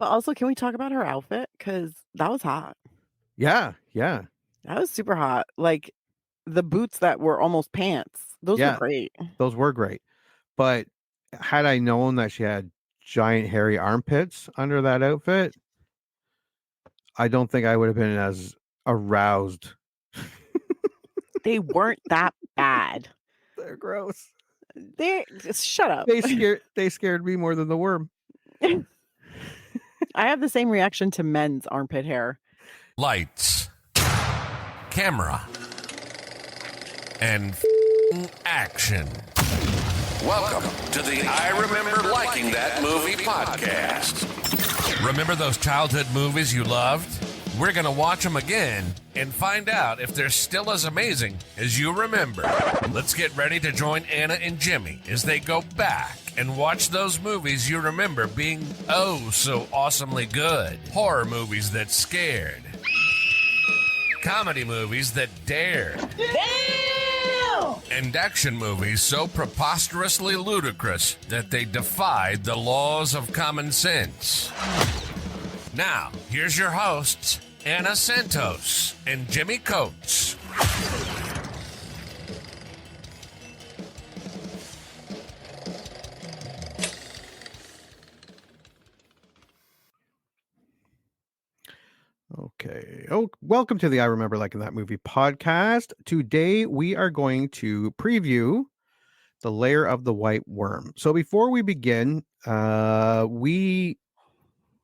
But also, can we talk about her outfit? Because that was hot. Yeah, yeah, That was super hot. Like, the boots that were almost pants, those were yeah. great. Those were great. But had I known that she had giant hairy armpits under that outfit, I don't think I would have been as aroused. They weren't that bad. They're gross. They just shut up. They scared me more than the worm. I have the same reaction to men's armpit hair. Lights, camera, and action. Welcome to the I Remember Liking That Movie podcast. Remember those childhood movies you loved? We're going to watch them again and find out if they're still as amazing as you remember. Let's get ready to join Anna and Jimmy as they go back and watch those movies you remember being oh so awesomely good. Horror movies that scared. Comedy movies that dared. Damn! And action movies so preposterously ludicrous that they defied the laws of common sense. Now, here's your hosts, Anna Santos and Jimmy Coates. Okay. Oh, welcome to the I Remember Liking That Movie podcast. Today we are going to preview The Lair of the White Worm. So before we begin, we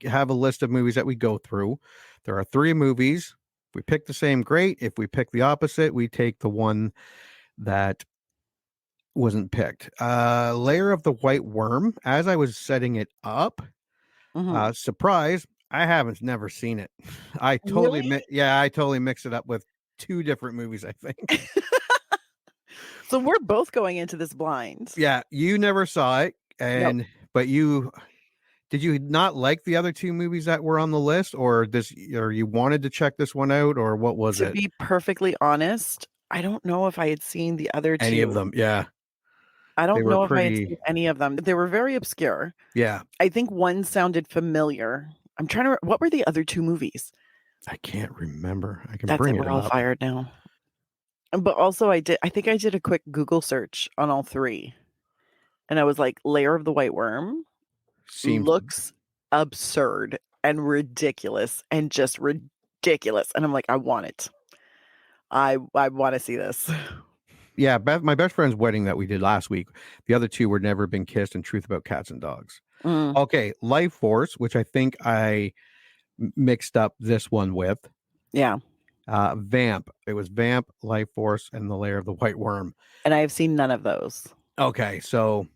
have a list of movies that we go through. There are 3 movies. If we pick the same, great. If we pick the opposite, we take the one that wasn't picked. Lair of the White Worm. As I was setting it up, surprise, I haven't never seen it. I totally, Really? I totally mixed it up with 2 different movies, I think. So we're both going into this blind. Yeah, you never saw it, and but did you not like the other 2 movies that were on the list, or you wanted to check this one out, or what was it? To be perfectly honest, I don't know if I had seen the other 2. Any of them? Yeah. I don't know if I had seen any of them. They were very obscure. Yeah. I think one sounded familiar. I'm trying to. What were the other 2 movies? I can't remember. I can That's bring it. it We're all up. fired now. But also, I think I did a quick Google search on all 3, and I was like, "Lair of the White Worm looks absurd and ridiculous, and just ridiculous." And I'm like, "I want it. I want to see this." Yeah, my best friend's wedding that we did last week. The other 2 were Never Been Kissed and Truth About Cats and Dogs. Okay, Life Force, which I think I mixed up this one with. Yeah. Vamp. It was Vamp, Life Force, and The Lair of the White Worm. And I have seen none of those. Okay, so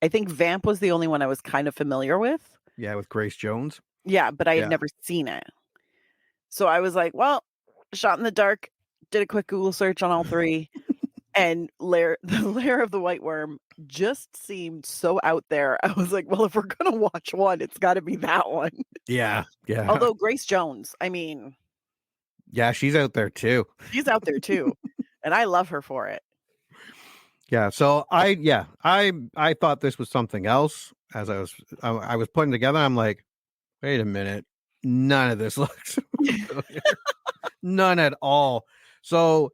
I think Vamp was the only one I was kind of familiar with. Yeah, with Grace Jones. Yeah, but I had never seen it. So I was like, well, shot in the dark, did a quick Google search on all 3. And the Lair of the White Worm just seemed so out there. I was like, well, if we're going to watch one, it's got to be that one. Yeah, yeah. Although Grace Jones, I mean. Yeah, she's out there too. She's out there too. And I love her for it. Yeah, so I thought this was something else. As I was putting together, I'm like, wait a minute. None of this looks familiar. None at all. So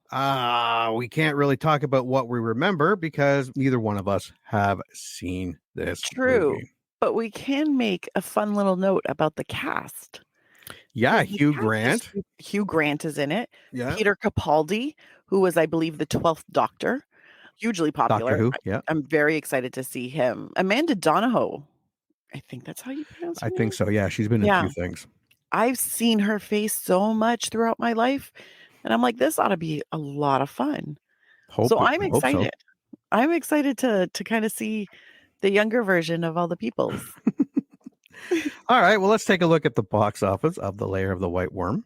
we can't really talk about what we remember because neither one of us have seen this. True. movie. But we can make a fun little note about the cast. Yeah, Hugh Grant. Hugh Grant is in it. Yeah. Peter Capaldi, who was, I believe, the 12th Doctor. Hugely popular. Doctor Who, yeah. I'm very excited to see him. Amanda Donohoe. I think that's how you pronounce her I think so. Yeah, she's been in a few things. I've seen her face so much throughout my life. And I'm like, this ought to be a lot of fun. So I'm excited. I'm excited to kind of see the younger version of all the peoples. All right, well, let's take a look at the box office of The Lair of the White Worm.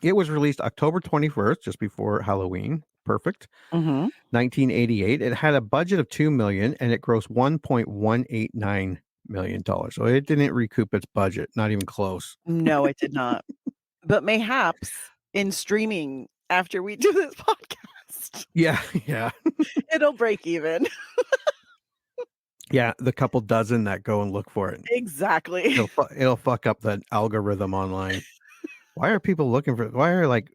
It was released October 21st, just before Halloween. Perfect. 1988. It had a budget of $2 million and it grossed $1.189 million. So it didn't recoup its budget, not even close. No, it did not. But mayhaps in streaming after we do this podcast. Yeah. It'll break even. Yeah, the couple dozen that go and look for it. Exactly. It'll fuck up the algorithm online. Why are like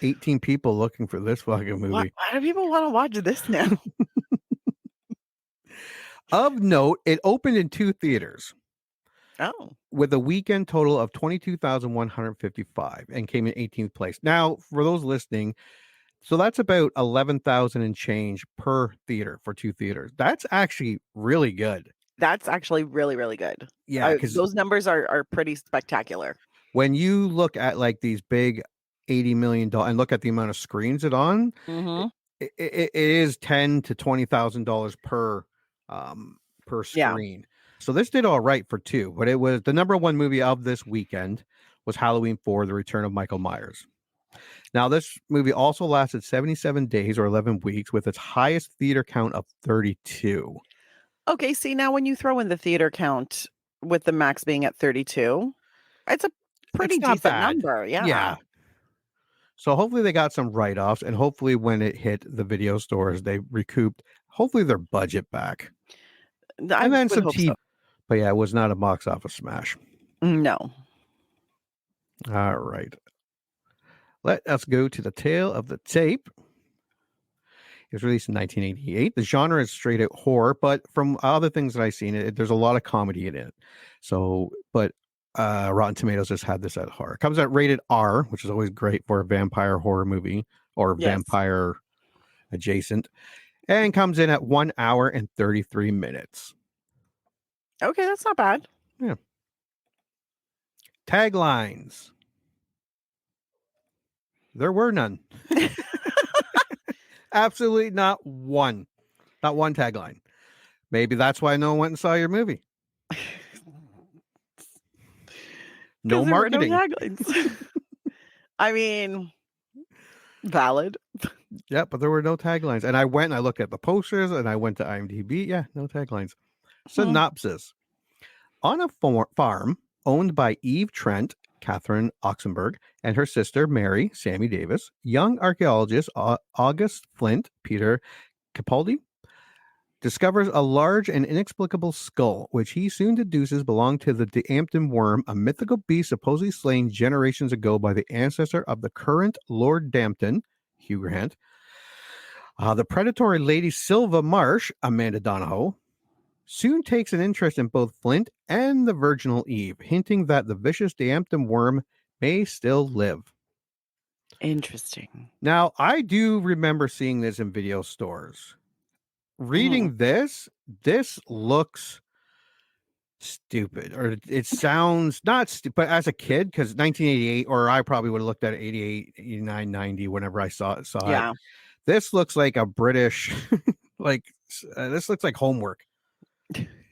18 people looking for this fucking movie? Why do people want to watch this now? Of note, it opened in 2 theaters Oh, with a weekend total of 22,155 and came in 18th place. Now, for those listening, so that's about 11,000 and change per theater for 2 theaters. That's actually really good. that's actually really, really good. Yeah, because Those numbers are pretty spectacular. when you look at like these big $80 million and look at the amount of screens it on, Mm-hmm. it is $10,000 to $20,000 per Yeah. screen. So this did all right for 2, but it was the number 1 movie of this weekend was Halloween 4: The Return of Michael Myers. Now this movie also lasted 77 days or 11 weeks with its highest theater count of 32. Okay, see, now when you throw in the theater count with the max being at 32, it's a pretty It's not decent bad. number. Yeah. Yeah. So hopefully they got some write-offs, and hopefully when it hit the video stores, they recouped hopefully their budget back. I And then would some hope TV. so. But yeah, it was not a box office smash. No. All right. Let us go to the tale of the tape. It was released in 1988. The genre is straight out horror, but from other things that I've seen, there's a lot of comedy in it. So, but Rotten Tomatoes just had this at horror. It comes out rated R, which is always great for a vampire horror movie or Yes. vampire adjacent, and comes in at 1 hour and 33 minutes. Okay, that's not bad. Yeah. Taglines. There were none. Absolutely not one. Not one tagline. Maybe that's why no one went and saw your movie. No 'Cause there were marketing. no taglines. I mean, valid. Yeah, but there were no taglines. And I went and I looked at the posters and I went to IMDb. Yeah, no taglines. Synopsis. On a farm owned by Eve Trent, Catherine Oxenberg, and her sister Mary, Sammy Davis, young archaeologist August Flint, Peter Capaldi, discovers a large and inexplicable skull, which he soon deduces belonged to the D'Ampton worm, a mythical beast supposedly slain generations ago by the ancestor of the current Lord Dampton, Hugh Grant. The predatory Lady Silva Marsh, Amanda Donohoe, soon takes an interest in both Flint and the virginal Eve, hinting that the vicious D'Ampton worm may still live. Interesting. Now, I do remember seeing this in video stores. Reading this looks stupid, or it sounds not stupid, but as a kid, because 1988, or I probably would have looked at it 88, 89, 90, whenever I saw Yeah. it. This looks like a British, this looks like Homework.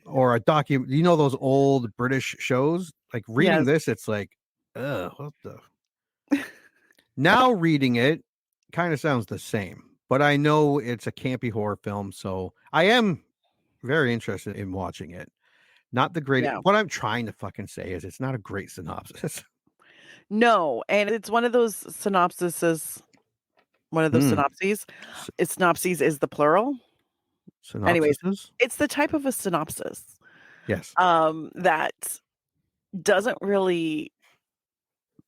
Or a document, those old British shows? Like reading Yes. this, it's like, what the? Now reading it kind of sounds the same, but I know it's a campy horror film, so I am very interested in watching it. Not the great. Yeah. What I'm trying to fucking say is it's not a great synopsis. No, and it's one of those synopsises. One of those synopses. Synopses is the plural. Anyways, Synopsises? it's the type of a synopsis Yes. that doesn't really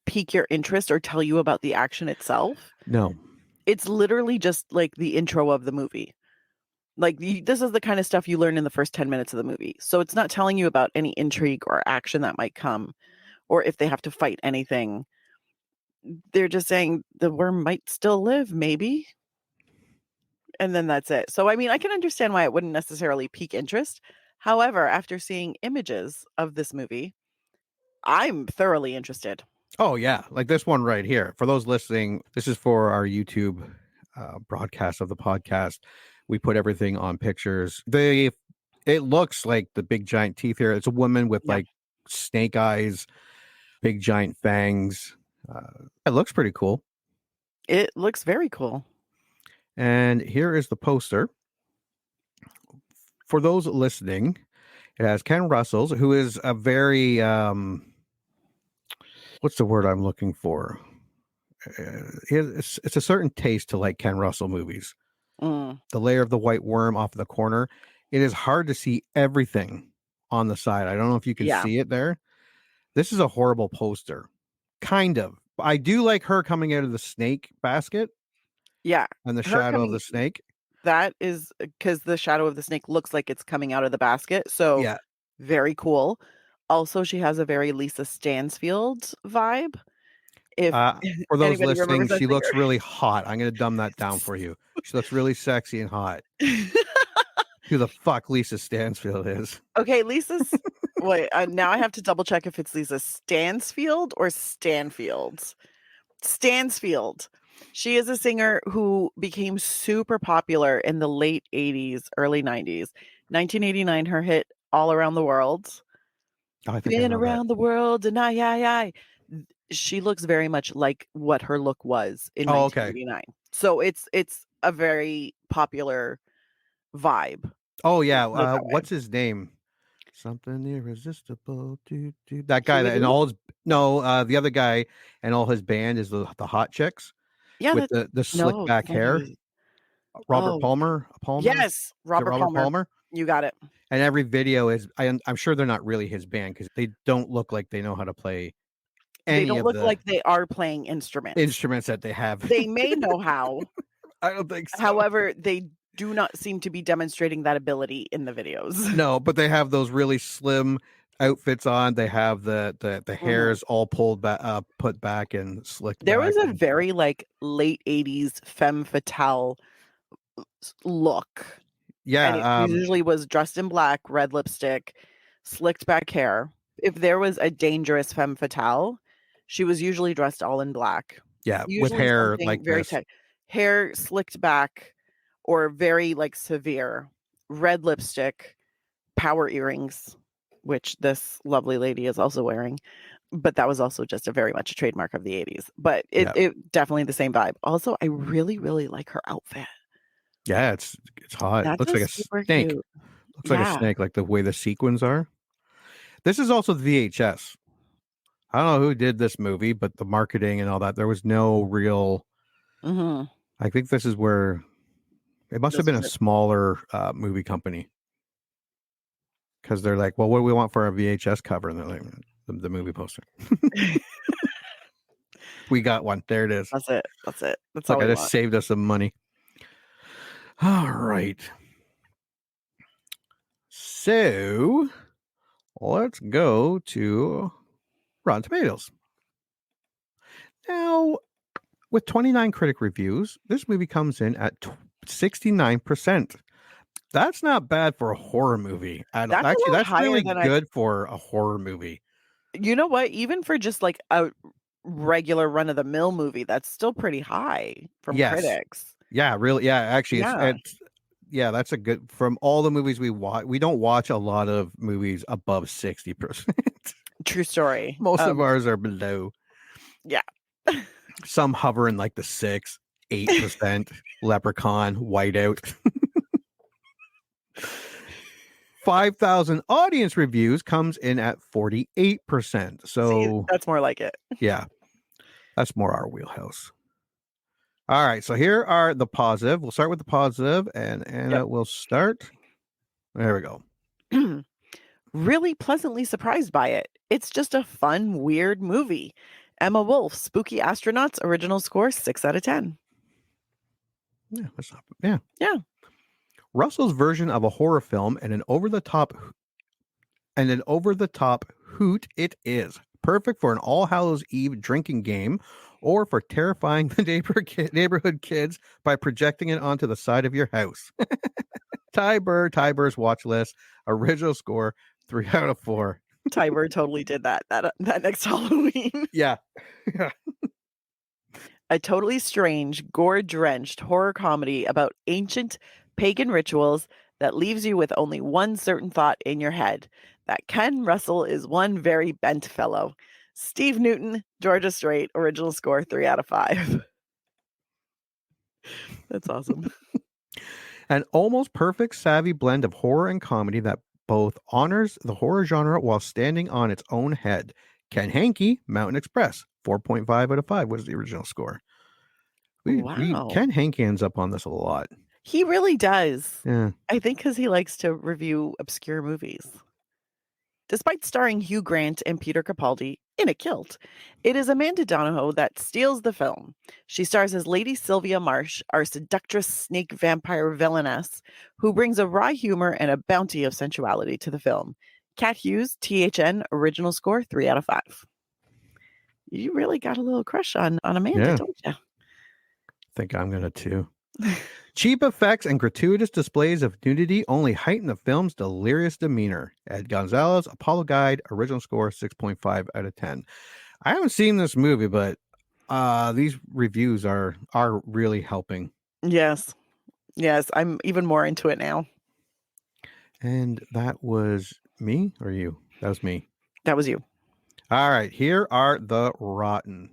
pique your interest or tell you about the action itself. No. It's literally just like the intro of the movie. Like this is the kind of stuff you learn in the first 10 minutes of the movie. So it's not telling you about any intrigue or action that might come, or if they have to fight anything. They're just saying the worm might still live, maybe. And then that's it. So, I mean, I can understand why it wouldn't necessarily pique interest. However, after seeing images of this movie, I'm thoroughly interested. Oh, yeah. Like this one right here. For those listening, this is for our YouTube broadcast of the podcast. We put everything on pictures. It looks like the big giant teeth here. It's a woman with like snake eyes, big giant fangs. It looks pretty cool. It looks very cool. And here is the poster. For those listening, it has Ken Russell's, who is a very, what's the word I'm looking for? It's a certain taste to like Ken Russell movies. The Lair of the White Worm off the corner. it is hard to see everything on the side. I don't know if you can see it there. This is a horrible poster. Kind of. I do like her coming out of the snake basket. Yeah. And the shadow of the snake. That is because the shadow of the snake looks like it's coming out of the basket. So yeah, very cool. Also, she has a very Lisa Stansfield vibe. If for those anybody listening, remembers that she looks singer. really hot. I'm going to dumb that down for you. She looks really sexy and hot. Who the fuck Lisa Stansfield is? Okay, Lisa's. Wait, now I have to double check if it's Lisa Stansfield or Stanfield. Stansfield. She is a singer who became super popular in the late 80s, early 90s. 1989, her hit All Around the World. I think Been around the world and I. She looks very much like what her look was in 1989. Okay. So it's a very popular vibe. Oh yeah, what's his name? Something irresistible. That guy that and all his the other guy and all his band is the hot chicks. Yeah, with the slick back hair. Robert Palmer. Yes, Robert Palmer. You got it. And every video is I'm sure they're not really his band because they don't look like they know how to play. They don't look like they are playing instruments that they have. They may know how. I don't think so. However, they do not seem to be demonstrating that ability in the videos. No, but they have those really slim outfits on. They have the hairs all pulled back, put back and slicked. There was a very like late 80s femme fatale look. Yeah, and it usually was dressed in black, red lipstick, slicked back hair. If there was a dangerous femme fatale, she was usually dressed all in black. Yeah, usually with hair like very this. tight, hair slicked back, or very like severe. Red lipstick, power earrings, which this lovely lady is also wearing. But that was also just a very much a trademark of the 80s. But it definitely the same vibe. Also, I really, really like her outfit. Yeah, it's hot. It looks like a snake. Cute. Looks like a snake, like the way the sequins are. This is also VHS. I don't know who did this movie, but the marketing and all that, there was no real. I think this is where it must have been a smaller movie company. Because they're like, well, what do we want for our VHS cover? And they're like, the movie poster. We got one. There it is. That's it. That's all. Like, I just saved us some money. All right. So let's go to Rotten Tomatoes. Now, with 29 critic reviews, this movie comes in at 69%. That's not bad for a horror movie. Actually, that's really good for a horror movie. You know what? Even for just like a regular run-of-the-mill movie, that's still pretty high from critics. Yeah, really. Yeah, actually, it's that's a good. From all the movies we watch, we don't watch a lot of movies above 60%. True story. Most of ours are below. Yeah. Some hover in like the 6-8%. Leprechaun, Whiteout. 5,000 audience reviews comes in at 48%. So see, that's more like it. Yeah, that's more our wheelhouse. All right, so here are the positive. We'll start with the positive, and Anna will start. There we go. Really pleasantly surprised by it. It's just a fun, weird movie. Emma Wolf, Spooky Astronauts, original score 6 out of 10. Yeah, that's not. Yeah. Russell's version of a horror film and an over-the-top hoot it is. Perfect for an All Hallows Eve drinking game or for terrifying the neighborhood kids by projecting it onto the side of your house. Ty Burr's watch list, original score 3 out of 4. Ty Burr totally did that next Halloween. Yeah. A totally strange, gore-drenched horror comedy about ancient pagan rituals that leaves you with only one certain thought in your head, that Ken Russell is one very bent fellow. Steve Newton, Georgia Strait, original score 3 out of 5. That's awesome. An almost perfect savvy blend of horror and comedy that both honors the horror genre while standing on its own head. Ken Hankey, Mountain Express, 4.5 out of 5 was the original score. Ken Hankey ends up on this a lot. He really does. Yeah. I think because he likes to review obscure movies. Despite starring Hugh Grant and Peter Capaldi in a kilt, it is Amanda Donohoe that steals the film. She stars as Lady Sylvia Marsh, our seductress snake vampire villainess, who brings a wry humor and a bounty of sensuality to the film. Cat Hughes, THN, original score 3 out of 5. You really got a little crush on Amanda, Yeah. don't you? I think I'm gonna too. Cheap effects and gratuitous displays of nudity only heighten the film's delirious demeanor. Ed Gonzalez, Apollo Guide, original score 6.5 out of 10. I haven't seen this movie, but these reviews are really helping. Yes. Yes, I'm even more into it now. And that was me or you? That was me. That was you. All right, here are the rotten.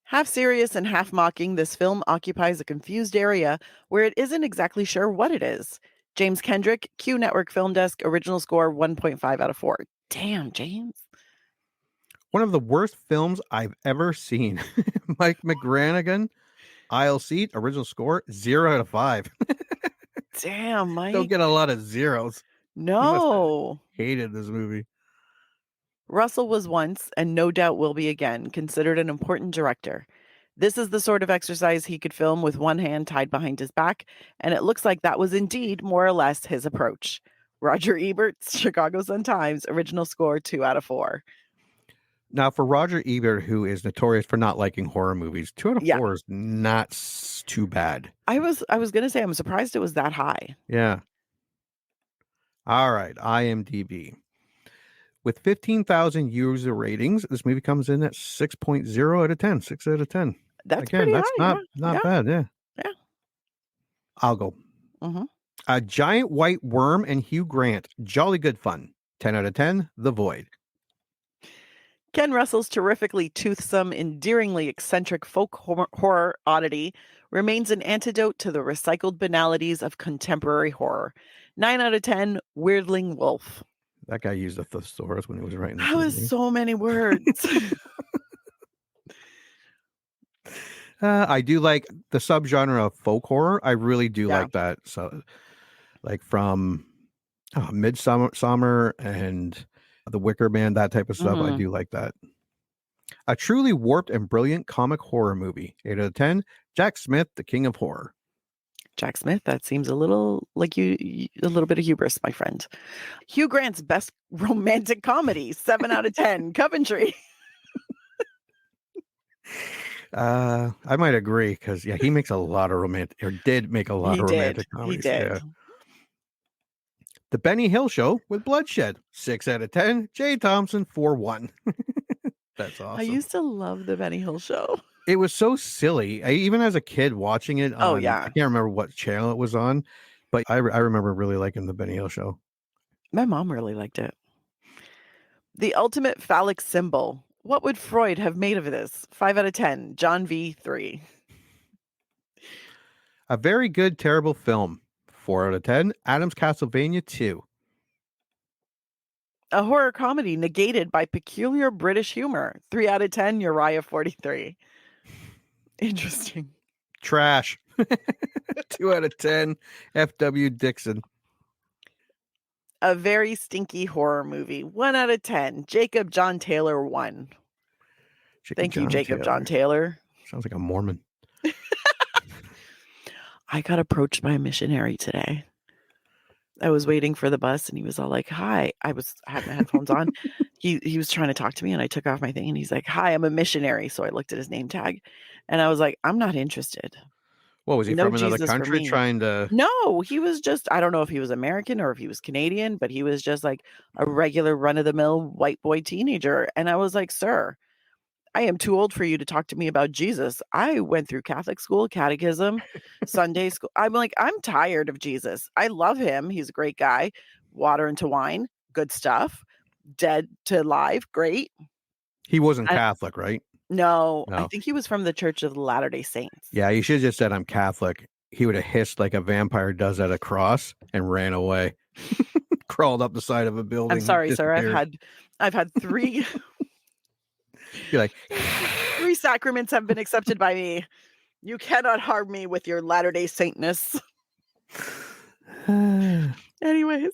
Half serious and half mocking, this film occupies a confused area where it isn't exactly sure what it is. James Kendrick, Q Network Film Desk, original score 1.5 out of 4. Damn, James. One of the worst films I've ever seen. Mike McGranagan, Aisle Seat, original score 0 out of 5. Damn, Mike. Don't get a lot of zeros. No. Hated this movie. Russell was once, and no doubt will be again, considered an important director. This is the sort of exercise he could film with one hand tied behind his back, and it looks like that was indeed more or less his approach. Roger Ebert's Chicago Sun-Times, original score 2 out of 4. Now, for Roger Ebert, who is notorious for not liking horror movies, 2 out of 4 is not too bad. I was going to say, I'm surprised it was that high. Yeah. All right, IMDb. With 15,000 user ratings, this movie comes in at 6.0 out of 10. 6 out of 10. That's Again, pretty that's high. not bad. Yeah. Yeah. I'll go. Mm-hmm. A Giant White Worm and Hugh Grant. Jolly good fun. 10 out of 10. The Void. Ken Russell's terrifically toothsome, endearingly eccentric folk horror oddity remains an antidote to the recycled banalities of contemporary horror. 9 out of 10. Weirdling Wolf. That guy used a thesaurus when he was writing this That was movie. so many words. I do like the subgenre of folk horror. I really do like that. So, like from Midsummer and The Wicker Man, that type of stuff. I do like that. A truly warped and brilliant comic horror movie. 8 out of 10. Jack Smith, the King of Horror. Jack Smith, that seems a little like a little bit of hubris, my friend. Hugh Grant's best romantic comedy, 7 out of 10. Coventry. I might agree because he makes a lot of did make a lot of romantic comedies. He did. Yeah. The Benny Hill Show with Bloodshed, 6 out of 10. Jay Thompson, 4-1. That's awesome. I used to love the Benny Hill Show. It was so silly. Even as a kid watching it. I can't remember what channel it was on, but I remember really liking the Benny Hill Show. My mom really liked it. The Ultimate Phallic Symbol. What would Freud have made of this? 5 out of 10. John V. 3. A Very Good Terrible Film. 4 out of 10. Adam's Castlevania 2. A horror comedy negated by peculiar British humor. 3 out of 10. Uriah 43. Interesting. Trash. 2 out of 10. F.W. Dixon. A very stinky horror movie. 1 out of 10. Jacob John Taylor 1. Thank you, Jacob John Taylor. Sounds like a Mormon. I got approached by a missionary today. I was waiting for the bus and he was all like, "Hi." I had my headphones on. He was trying to talk to me and I took off my thing and he's like, "Hi, I'm a missionary." So I looked at his name tag and I was like, "I'm not interested." What was he from another country trying to? No, he was just, I don't know if he was American or if he was Canadian, but he was just like a regular run-of-the-mill white boy teenager. And I was like, "Sir, I am too old for you to talk to me about Jesus. I went through Catholic school, catechism, Sunday school." I'm like, "I'm tired of Jesus. I love him. He's a great guy. Water into wine, good stuff. Dead to alive, great." He wasn't Catholic, right? No, I think he was from the Church of the Latter-day Saints. Yeah, you should have just said, "I'm Catholic." He would have hissed like a vampire does at a cross and ran away. Crawled up the side of a building. I'm sorry, sir. I've had 3. You're like, 3 sacraments have been accepted by me. You cannot harm me with your Latter-day Saintness. Anyways.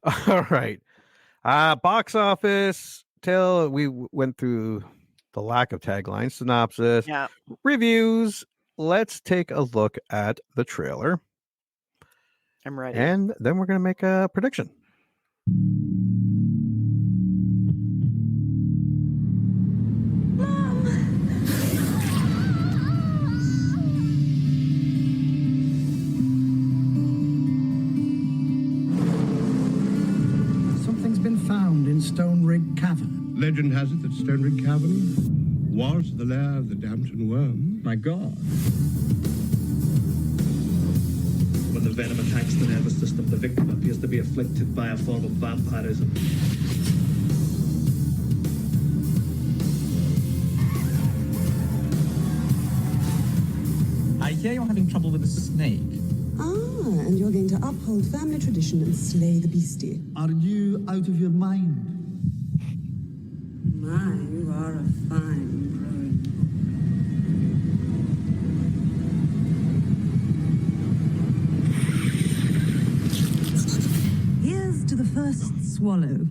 All right. Box office. We went through the lack of tagline, synopsis, Yeah. reviews. Let's take a look at the trailer. I'm ready. And then we're going to make a prediction. Something's been found in Stone Rig Cavern. Legend has it that Stone Rig Cavern was the lair of the Dampton worm. My God. When the venom attacks the nervous system, the victim appears to be afflicted by a form of vampirism. I hear you're having trouble with a snake. Ah, and you're going to uphold family tradition and slay the beastie. Are you out of your mind? My, you are a fine rogue. Here's to the first swallow.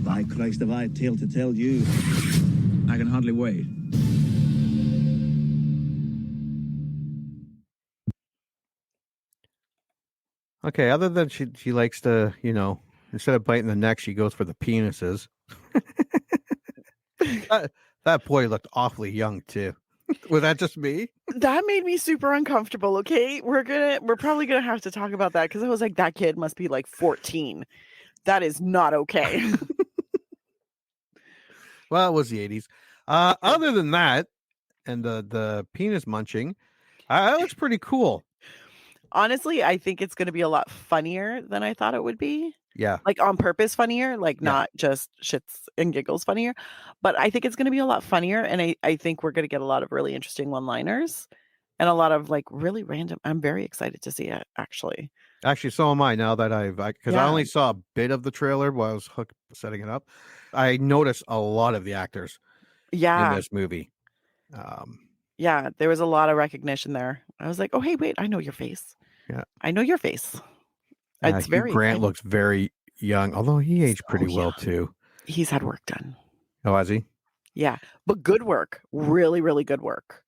By Christ, have I a tale to tell you. I can hardly wait. Okay, other than she likes to, instead of biting the neck, she goes for the penises. that boy looked awfully young too. Was that just me? That made me super uncomfortable. Okay, we're probably gonna have to talk about that because I was like, that kid must be like 14. That is not okay. Well, it was the 80s. Other than that, and the penis munching, that looks pretty cool. Honestly, I think it's going to be a lot funnier than I thought it would be. Yeah. Like on purpose funnier, like not just shits and giggles funnier. But I think it's going to be a lot funnier. And I think we're going to get a lot of really interesting one-liners and a lot of like really random. I'm very excited to see it, actually. Actually, so am I now that because I only saw a bit of the trailer while I was setting it up. I noticed a lot of the actors in this movie. Yeah, there was a lot of recognition there. I was like, oh, hey, wait, I know your face. Yeah. I know your face. It's Hugh Grant looks very young, although he aged pretty well too. He's had work done. Oh, has he? Yeah, but good work. Really, really good work.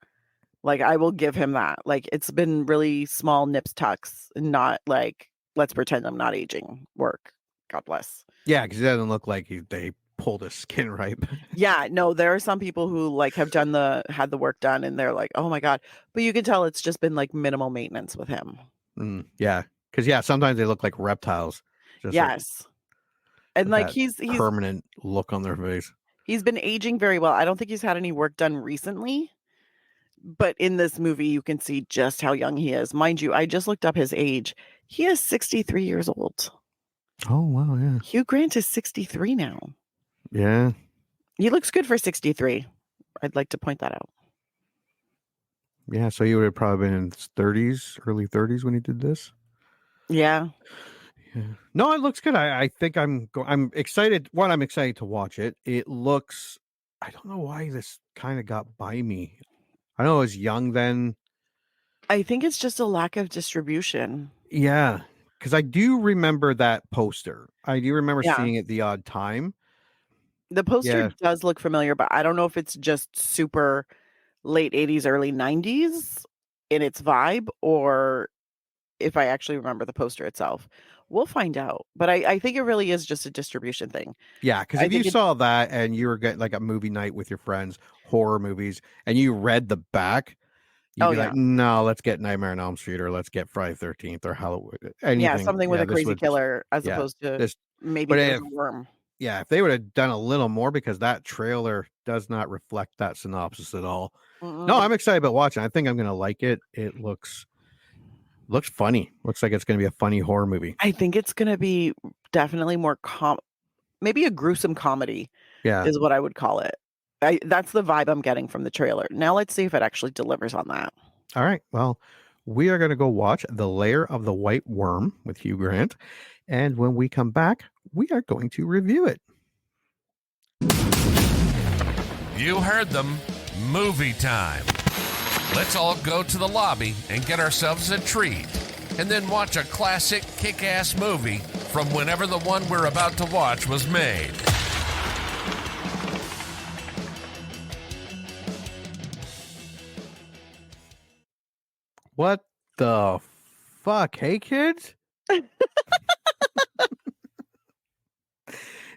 Like, I will give him that. Like, it's been really small nips tucks, and not like, let's pretend I'm not aging work. God bless. Yeah, because he doesn't look like they pulled his skin right. Yeah, no, there are some people who like have had the work done and they're like, oh my God. But you can tell it's just been like minimal maintenance with him. Yeah. Because sometimes they look like reptiles. Yes. And like he's permanent look on their face. He's been aging very well. I don't think he's had any work done recently. But in this movie, you can see just how young he is. Mind you, I just looked up his age. He is 63 years old. Oh, wow. Yeah. Hugh Grant is 63 now. Yeah. He looks good for 63. I'd like to point that out. Yeah. So he would have probably been in his 30s, early 30s when he did this. Yeah. Yeah. No, it looks good. I think I'm excited. One, I'm excited to watch it. It looks, I don't know why this kind of got by me. I know I was young then. I think it's just a lack of distribution. Yeah. Because I do remember that poster. I do remember seeing it the odd time. The poster does look familiar, but I don't know if it's just super late 80s, early 90s in its vibe, or if I actually remember the poster itself. We'll find out. But I think it really is just a distribution thing. Yeah, because if you saw that and you were getting like a movie night with your friends, horror movies, and you read the back, you'd be like, no, let's get Nightmare on Elm Street, or let's get Friday the 13th, or Halloween. Anything. Yeah, something with a crazy killer as opposed to maybe a worm. Yeah, if they would have done a little more, because that trailer does not reflect that synopsis at all. No, I'm excited about watching. I think I'm going to like it. It looks funny. Looks like it's going to be a funny horror movie. I think it's going to be definitely more maybe a gruesome comedy Yeah. is what I would call it. That's the vibe I'm getting from the trailer. Now let's see if it actually delivers on that. All right. Well, we are going to go watch The Lair of the White Worm with Hugh Grant. And when we come back, we are going to review it. You heard them. Movie time. Let's all go to the lobby and get ourselves a treat. And then watch a classic kick-ass movie from whenever the one we're about to watch was made. What the fuck? Hey, kids?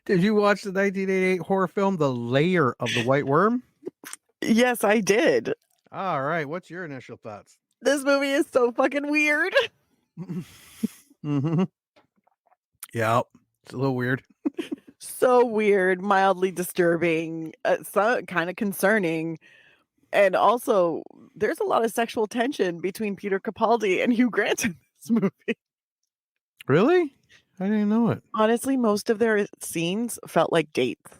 Did you watch the 1988 horror film, The Lair of the White Worm? Yes, I did. All right. What's your initial thoughts? This movie is so fucking weird. Mm-hmm. Yeah, it's a little weird. So weird, mildly disturbing, so kind of concerning. And also, there's a lot of sexual tension between Peter Capaldi and Hugh Grant in this movie. Really? I didn't know it. Honestly, most of their scenes felt like dates.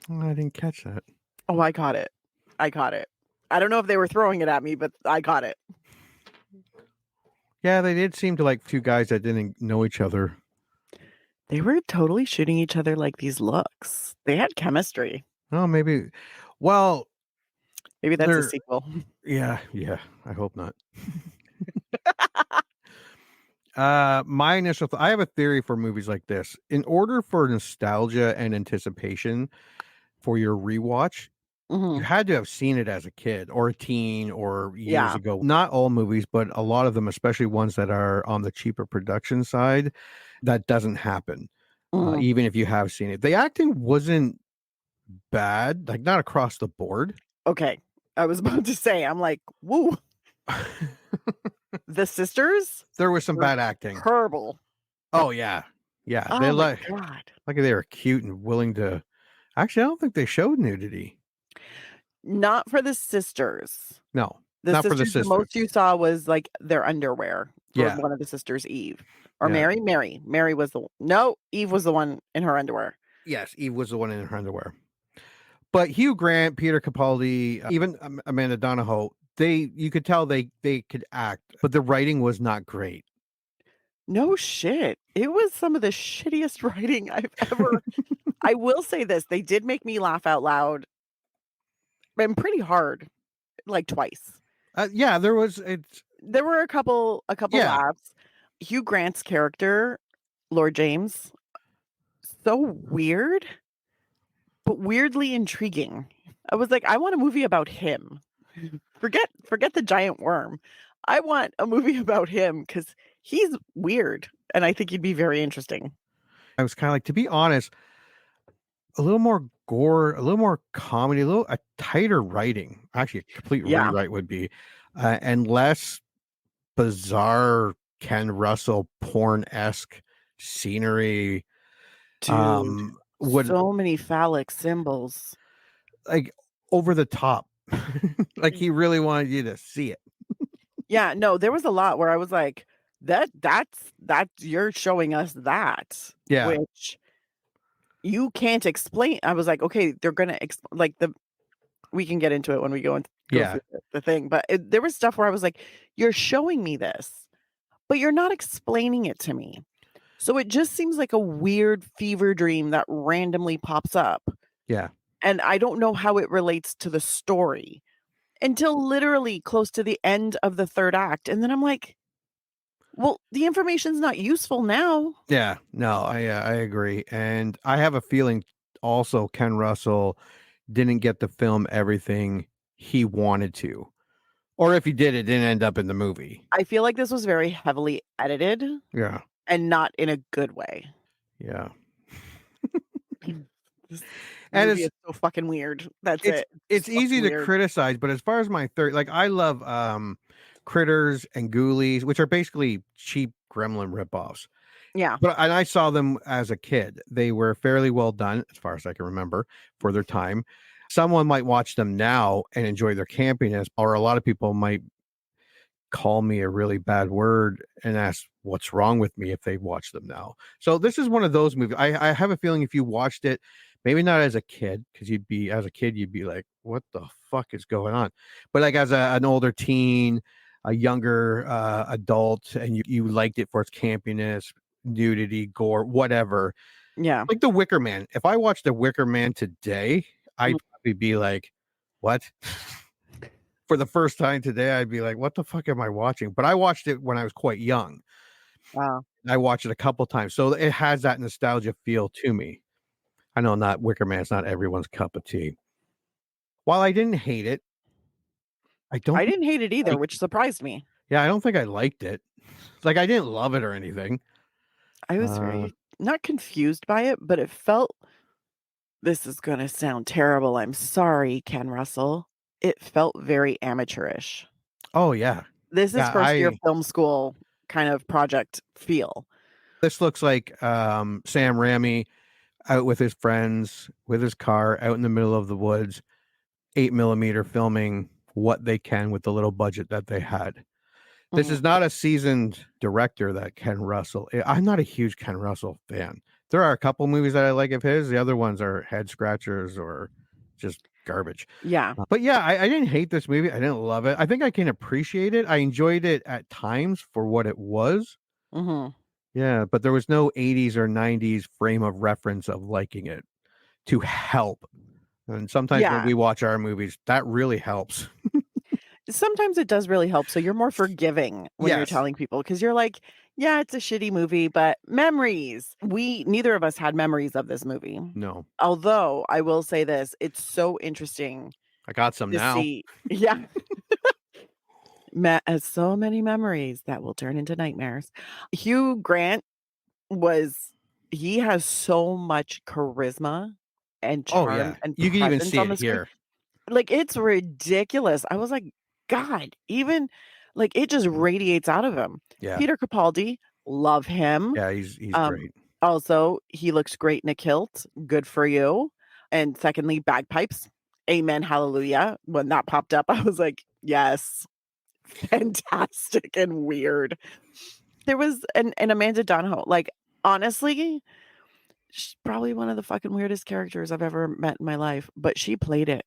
Oh, I didn't catch that. Oh, I caught it. I don't know if they were throwing it at me, but I caught it. Yeah, they did seem to like two guys that didn't know each other. They were totally shooting each other like these looks. They had chemistry. Oh, maybe. Well, maybe that's a sequel. Yeah. I hope not. My initial I have a theory for movies like this. In order for nostalgia and anticipation for your rewatch, you had to have seen it as a kid or a teen or years ago. Not all movies, but a lot of them, especially ones that are on the cheaper production side, that doesn't happen. Even if you have seen it. The acting wasn't bad, like not across the board. Okay. I was about to say, I'm like, woo. The sisters? There was some bad acting. Terrible. Oh, yeah. Yeah. Oh, they my God. Like they were cute and willing to. Actually, I don't think they showed nudity. Not for the sisters. No. Not for the sisters. The most you saw was like their underwear for one of the sisters, Eve. Or Mary? Mary was the one. No, Eve was the one in her underwear. Yes, Eve was the one in her underwear. But Hugh Grant, Peter Capaldi, even Amanda Donohoe, you could tell they could act, but the writing was not great. No shit. It was some of the shittiest writing I've ever. I will say this. They did make me laugh out loud. And pretty hard. Like twice. Yeah, there were a couple laughs. Hugh Grant's character, Lord James, so weird, but weirdly intriguing. I was like, I want a movie about him. Forget the giant worm. I want a movie about him because he's weird, and I think he'd be very interesting. I was kind of like, to be honest, a little more gore, a little more comedy, a tighter writing. Actually, a complete rewrite would be, and less bizarre Ken Russell porn-esque scenery. Dude, so many phallic symbols. Like over the top. Like he really wanted you to see it. Yeah, no, there was a lot where I was like, that's you're showing us that. Yeah. Which you can't explain. I was like, okay, they're gonna we can get into it when we go through the thing. But there was stuff where I was like, you're showing me this, but you're not explaining it to me. So it just seems like a weird fever dream that randomly pops up. Yeah. And I don't know how it relates to the story until literally close to the end of the third act. And then I'm like, well, the information's not useful now. Yeah, no, I agree. And I have a feeling also Ken Russell didn't get the film everything he wanted to. Or if he did, it didn't end up in the movie. I feel like this was very heavily edited. Yeah. And not in a good way. Yeah. And it's so fucking weird. That's it. It's easy to criticize, but as far as my third, like I love Critters and Ghoulies, which are basically cheap Gremlin ripoffs. Yeah. And I saw them as a kid. They were fairly well done, as far as I can remember, for their time. Someone might watch them now and enjoy their campiness, or a lot of people might call me a really bad word and ask what's wrong with me if they watch them now. So this is one of those movies. I have a feeling if you watched it, maybe not as a kid, because you'd be like, what the fuck is going on? But like as an older teen, a younger adult, and you liked it for its campiness, nudity, gore, whatever. Yeah. Like The Wicker Man. If I watched The Wicker Man today, I'd probably be like, what? For the first time today, I'd be like, what the fuck am I watching? But I watched it when I was quite young. Wow. I watched it a couple times. So it has that nostalgia feel to me. I know not Wicker Man's not everyone's cup of tea. While I didn't hate it, I didn't hate it either, like, which surprised me. yeah, I don't think I liked it. Like I didn't love it or anything. I was very not confused by it, but it felt, this is going to sound terrible. I'm sorry, Ken Russell. It felt very amateurish. Oh yeah. This is Yeah, first year film school kind of project feel. This looks like Sam Raimi out with his friends, with his car, out in the middle of the woods, 8mm filming what they can with the little budget that they had. This is not a seasoned director, that Ken Russell. I'm not a huge Ken Russell fan. There are a couple movies that I like of his. The other ones are head scratchers or just garbage. Yeah. But yeah, I didn't hate this movie. I didn't love it. I think I can appreciate it. I enjoyed it at times for what it was. Mm-hmm. Yeah, but there was no 80s or 90s frame of reference of liking it to help. And sometimes when we watch our movies, that really helps. Sometimes it does really help. So you're more forgiving when you're telling people, because you're like, yeah, it's a shitty movie, but memories. Neither of us had memories of this movie. No. Although I will say this, it's so interesting. I got some to now. See, yeah. Has so many memories that will turn into nightmares. Hugh Grant he has so much charisma and charm and you can even presence see on it the screen. here. Like, it's ridiculous. I was like, God, even like it just radiates out of him. Yeah. Peter Capaldi, love him. Yeah, he's great. Also, he looks great in a kilt. Good for you. And secondly, bagpipes. Amen. Hallelujah. When that popped up, I was like, yes, fantastic and weird. There was an Amanda Donohoe. Like, honestly, she's probably one of the fucking weirdest characters I've ever met in my life, but she played it.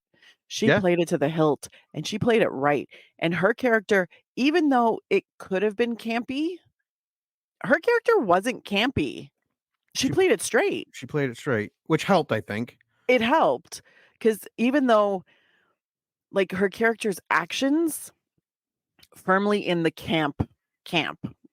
She played it to the hilt, and she played it right. And her character, even though it could have been campy, her character wasn't campy. She played it straight. She played it straight, which helped, I think. It helped, because even though, like, her character's actions firmly in the camp,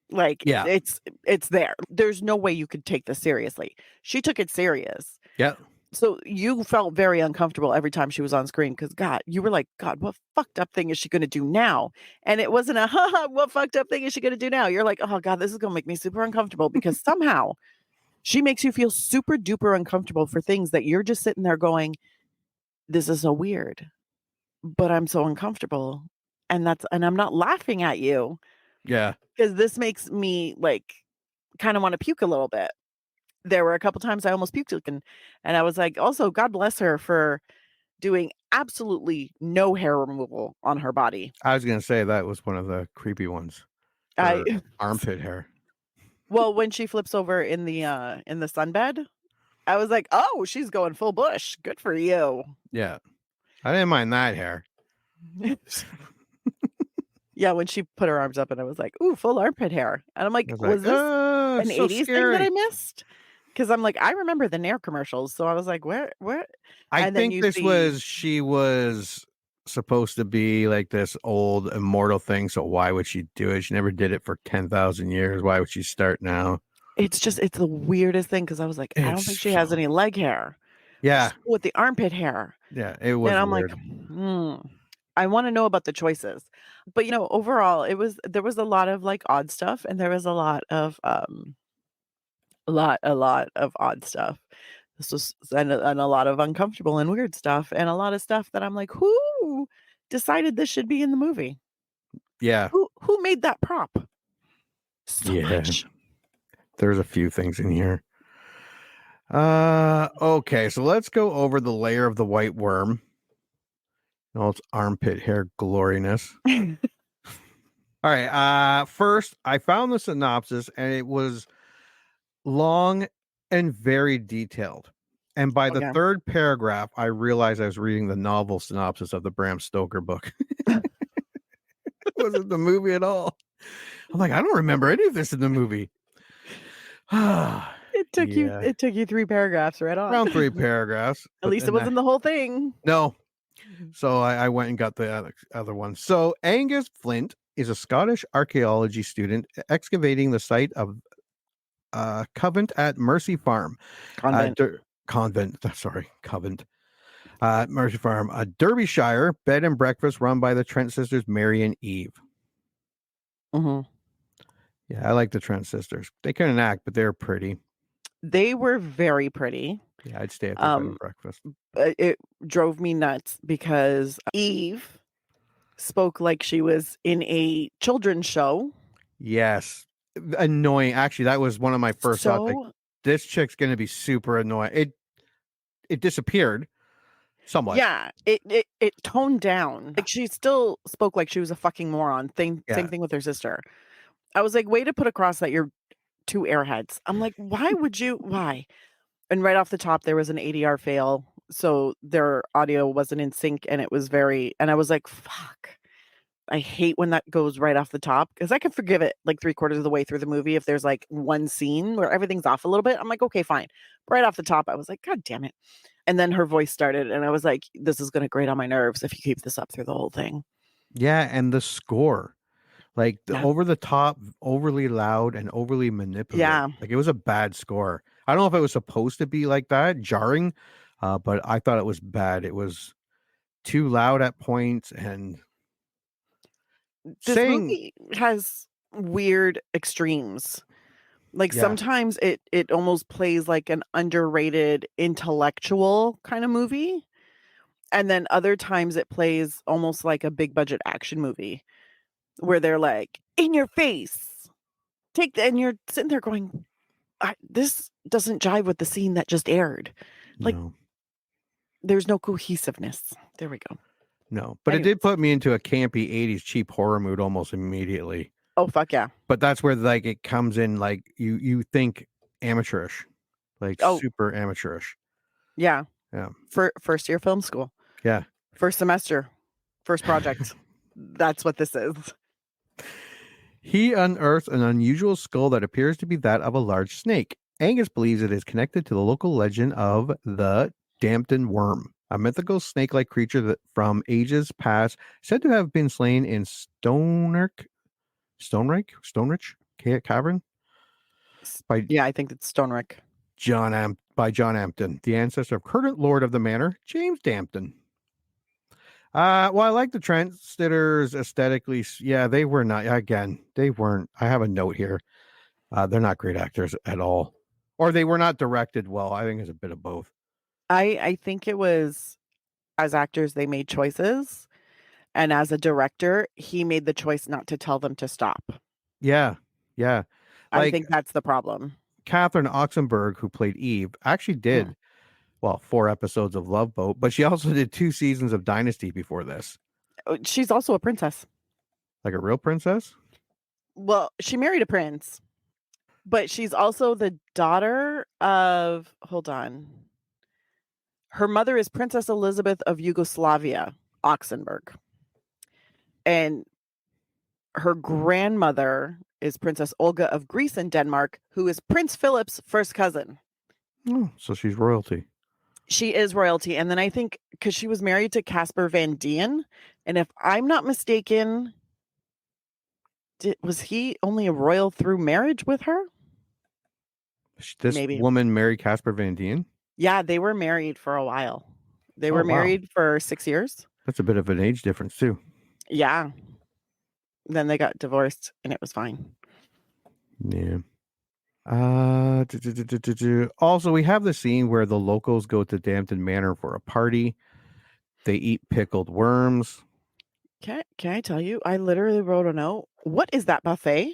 like, it's there. There's no way you could take this seriously. She took it serious. Yeah. So you felt very uncomfortable every time she was on screen, because God, you were like, God, what fucked up thing is she going to do now? And it wasn't a, haha, what fucked up thing is she going to do now? You're like, oh God, this is going to make me super uncomfortable, because somehow she makes you feel super duper uncomfortable for things that you're just sitting there going, this is so weird, but I'm so uncomfortable. And I'm not laughing at you. Yeah. Because this makes me like kind of want to puke a little bit. There were a couple times I almost puked, and I was like, also, God bless her for doing absolutely no hair removal on her body. I was going to say that was one of the creepy ones. Armpit hair. Well, when she flips over in the sunbed, I was like, oh, she's going full bush. Good for you. Yeah. I didn't mind that hair. Yeah, when she put her arms up, and I was like, ooh, full armpit hair. And I'm like, was this an 80s thing that I missed? Because I'm like, I remember the Nair commercials. So I was like, where? I think she was supposed to be like this old immortal thing. So why would she do it? She never did it for 10,000 years. Why would she start now? It's the weirdest thing, because I was like, I don't think she has any leg hair. Yeah. With the armpit hair. Yeah, it was. And I'm weird. like, I want to know about the choices. But overall, there was a lot of like odd stuff, and there was a lot of a lot of odd stuff. This was and a lot of uncomfortable and weird stuff, and a lot of stuff that I'm like, who decided this should be in the movie? Yeah. Who made that prop? So much. There's a few things in here. Okay, so let's go over the layer of the white worm. All its armpit hair gloriness. All right. First, I found the synopsis, and it was long and very detailed. And by the Okay. third paragraph, I realized I was reading the novel synopsis of the Bram Stoker book. It wasn't the movie at all. I'm like, I don't remember any of this in the movie. It took you 3 paragraphs right on. Around 3 paragraphs. At least it wasn't the whole thing. No. So I went and got the other one. So Angus Flint is a Scottish archaeology student excavating the site of Covent at Mercy Farm. Convent. Covent. Mercy Farm, a Derbyshire bed and breakfast run by the Trent sisters, Mary and Eve. Mm-hmm. Yeah, I like the Trent sisters. They couldn't act, but they're pretty. They were very pretty. Yeah, I'd stay at their bed and breakfast. It drove me nuts because Eve spoke like she was in a children's show. Yes. Annoying. Actually, that was one of my first thoughts. Like, this chick's going to be super annoying. It disappeared somewhat. Yeah, it toned down. Like, she still spoke like she was a fucking moron. Same thing with her sister. I was like, way to put across that you're 2 airheads. I'm like, why? And right off the top, there was an ADR fail. So their audio wasn't in sync, and and I was like, fuck. I hate when that goes right off the top, because I can forgive it like 3/4 of the way through the movie if there's like one scene where everything's off a little bit. I'm like, okay, fine. Right off the top, I was like, God damn it. And then her voice started, and I was like, this is going to grate on my nerves if you keep this up through the whole thing. Yeah, and the score. Like the over the top, overly loud, and overly manipulative. Yeah. Like it was a bad score. I don't know if it was supposed to be like that, jarring, but I thought it was bad. It was too loud at points, and this movie has weird extremes. Like sometimes it almost plays like an underrated intellectual kind of movie. And then other times it plays almost like a big budget action movie where they're like, in your face. And you're sitting there going, this doesn't jive with the scene that just aired. Like, there's no cohesiveness. There we go. No, but Anyways. It did put me into a campy 80s cheap horror mood almost immediately. Oh, fuck yeah. But that's where like it comes in, like you think amateurish, like super amateurish. Yeah. Yeah. For first year film school. Yeah. First semester. First project. That's what this is. He unearths an unusual skull that appears to be that of a large snake. Angus believes it is connected to the local legend of the Dampton Worm, a mythical snake-like creature that from ages past said to have been slain in Stonrich Cavern. I think it's Stonrich. By John Ampton, the ancestor of current lord of the manor, James Dampton. Well, I like the Trent sisters aesthetically. Yeah, they were not. Again, they weren't. I have a note here. They're not great actors at all, or they were not directed well. I think it's a bit of both. I think it was, as actors, they made choices, and as a director, he made the choice not to tell them to stop. Yeah. I think that's the problem. Catherine Oxenberg, who played Eve, actually did 4 episodes of Love Boat, but she also did 2 seasons of Dynasty before this. She's also a princess. Like a real princess? Well, she married a prince, but she's also the daughter of, hold on. Her mother is Princess Elizabeth of Yugoslavia, Oxenberg. And her grandmother is Princess Olga of Greece and Denmark, who is Prince Philip's first cousin. Oh, so she's royalty. She is royalty. And then I think because she was married to Casper Van Dien, and if I'm not mistaken, was he only a royal through marriage with her? This woman married Casper Van Dien? Yeah, they were married for a while. They were married for 6 years. That's a bit of an age difference too. Yeah. Then they got divorced and it was fine. Yeah. Also, we have the scene where the locals go to Dampton Manor for a party. They eat pickled worms. Can I tell you? I literally wrote a note. What is that buffet?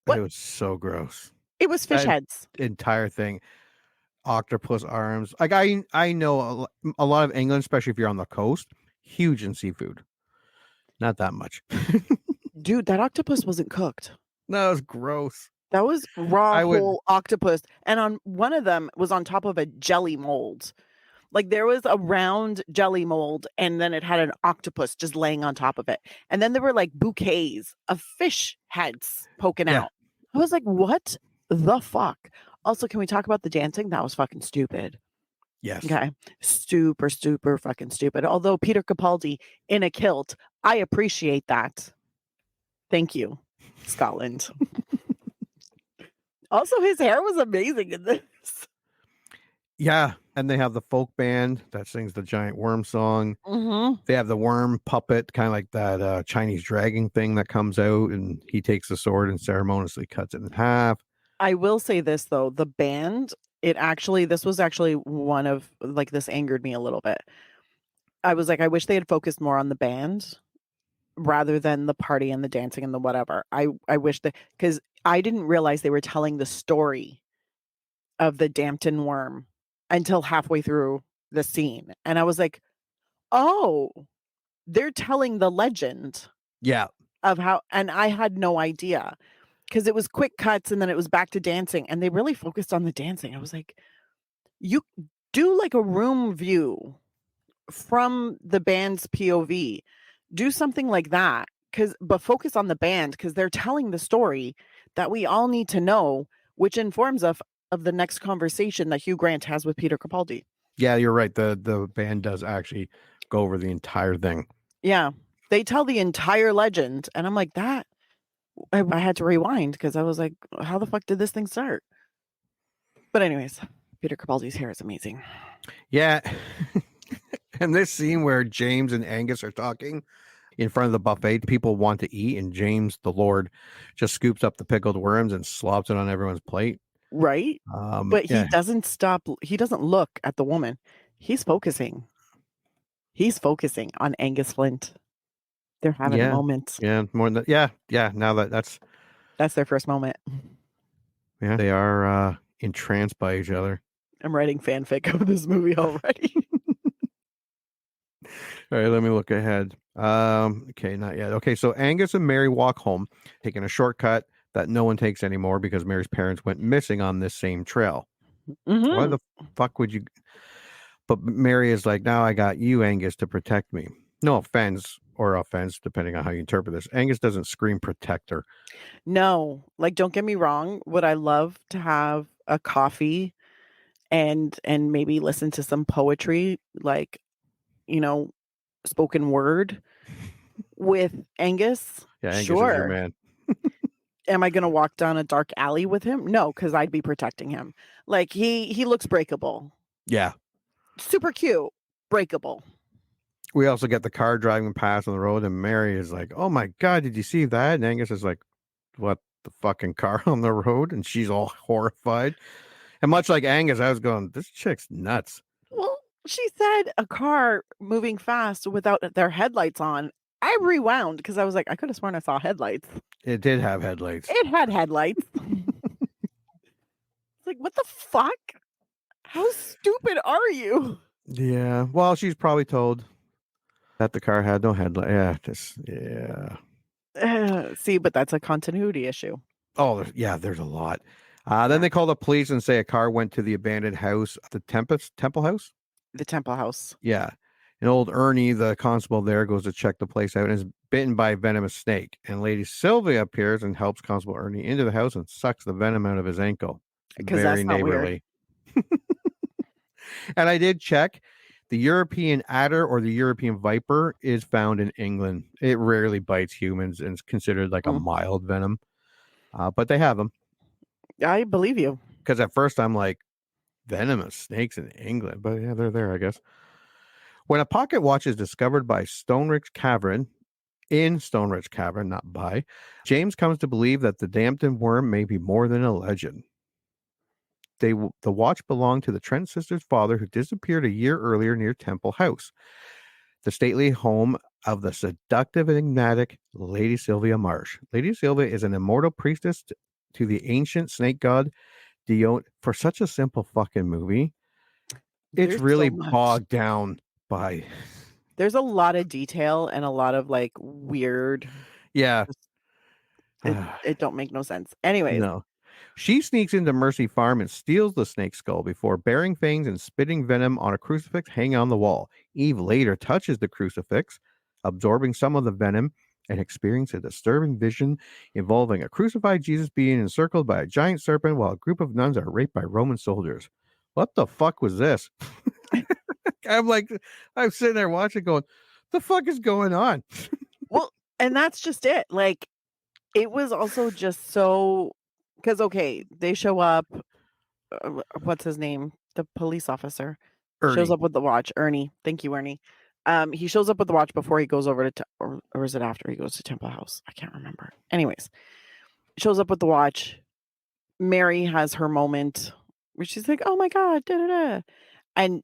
It was so gross. It was fish heads. Entire thing. Octopus arms. Like I know a lot of England, especially if you're on the coast, huge in seafood. Not that much. Dude, that octopus wasn't cooked. No, it's gross. That was raw whole octopus. And on one of them was on top of a jelly mold. Like there was a round jelly mold and then it had an octopus just laying on top of it. And then there were like bouquets of fish heads poking out. I was like, what the fuck? Also, can we talk about the dancing? That was fucking stupid. Yes. Okay. Super, super fucking stupid. Although Peter Capaldi in a kilt, I appreciate that. Thank you, Scotland. Also, his hair was amazing in this. Yeah. And they have the folk band that sings the giant worm song. Mm-hmm. They have the worm puppet, kind of like that Chinese dragon thing that comes out, and he takes the sword and ceremoniously cuts it in half. I will say this, though. The band, this was actually one of, like, this angered me a little bit. I was like, I wish they had focused more on the band rather than the party and the dancing and the whatever. I wish that, because I didn't realize they were telling the story of the Dampton worm until halfway through the scene. And I was like, oh, they're telling the legend. Yeah. Of how, and I had no idea because it was quick cuts and then it was back to dancing and they really focused on the dancing. I was like, you do like a room view from the band's POV, do something like that, but focus on the band because they're telling the story that we all need to know, which informs us of the next conversation that Hugh Grant has with Peter Capaldi. Yeah, you're right. The band does actually go over the entire thing. Yeah, they tell the entire legend, and I'm like, that I had to rewind because I was like, how the fuck did this thing start? But anyways, Peter Capaldi's hair is amazing. Yeah. And this scene where James and Angus are talking in front of the buffet, people want to eat, and James, the Lord, just scoops up the pickled worms and slops it on everyone's plate. Right. But he doesn't stop. He doesn't look at the woman. He's focusing. He's focusing on Angus Flint. They're having a moment. Yeah. More than that. Yeah. Now that's their first moment. Yeah. They are entranced by each other. I'm writing fanfic of this movie already. All right, let me look ahead. Okay, not yet. Okay, so Angus and Mary walk home, taking a shortcut that no one takes anymore because Mary's parents went missing on this same trail. Mm-hmm. Why the fuck would you? But Mary is like, now I got you, Angus, to protect me. No offense, depending on how you interpret this. Angus doesn't scream protector. No, like, don't get me wrong. Would I love to have a coffee and maybe listen to some poetry, like, spoken word with Angus? Yeah, Angus sure. is your man. Am I going to walk down a dark alley with him? No, because I'd be protecting him. Like, he looks breakable. Yeah. Super cute. Breakable. We also get the car driving past on the road, and Mary is like, oh my God, did you see that? And Angus is like, what, the fucking car on the road? And she's all horrified. And much like Angus, I was going, this chick's nuts. Well, she said a car moving fast without their headlights on. I rewound because I was like, I could have sworn I saw headlights. It did have headlights. It had headlights. It's like, what the fuck? How stupid are you? Yeah. Well, she's probably told that the car had no headlight. See, but that's a continuity issue. Oh, yeah, there's a lot. Then they call the police and say a car went to the abandoned house, the Temple House? The Temple House. Yeah. And old Ernie, the constable there, goes to check the place out and is bitten by a venomous snake. And Lady Sylvia appears and helps Constable Ernie into the house and sucks the venom out of his ankle. Because that's not neighborly. And I did check. The European adder or the European viper is found in England. It rarely bites humans and is considered like a mild venom. But they have them. I believe you. Because at first I'm like, venomous snakes in England. But yeah, they're there, I guess. When a pocket watch is discovered by Stonebridge Cavern, not by, James comes to believe that the Dampton worm may be more than a legend. The watch belonged to the Trent sisters' father, who disappeared a year earlier near Temple House, the stately home of the seductive and enigmatic Lady Sylvia Marsh. Lady Sylvia is an immortal priestess to the ancient snake god Dion. For such a simple fucking movie, it's really bogged down by. There's a lot of detail and a lot of like weird. Yeah. It don't make no sense. Anyways, No. She sneaks into Mercy Farm and steals the snake skull before bearing fangs and spitting venom on a crucifix hanging on the wall. Eve later touches the crucifix, absorbing some of the venom, and experiences a disturbing vision involving a crucified Jesus being encircled by a giant serpent while a group of nuns are raped by Roman soldiers. What the fuck was this? I'm sitting there watching going, the fuck is going on? well, and that's just it. Like, it was also just so, because, okay, they show up. What's his name? The police officer shows Ernie. up with the watch. Ernie. Thank you, Ernie. He shows up with the watch before he goes over to, or is it after he goes to Temple House? I can't remember. Anyways, shows up with the watch. Mary has her moment where she's like, "Oh my God," da da da, and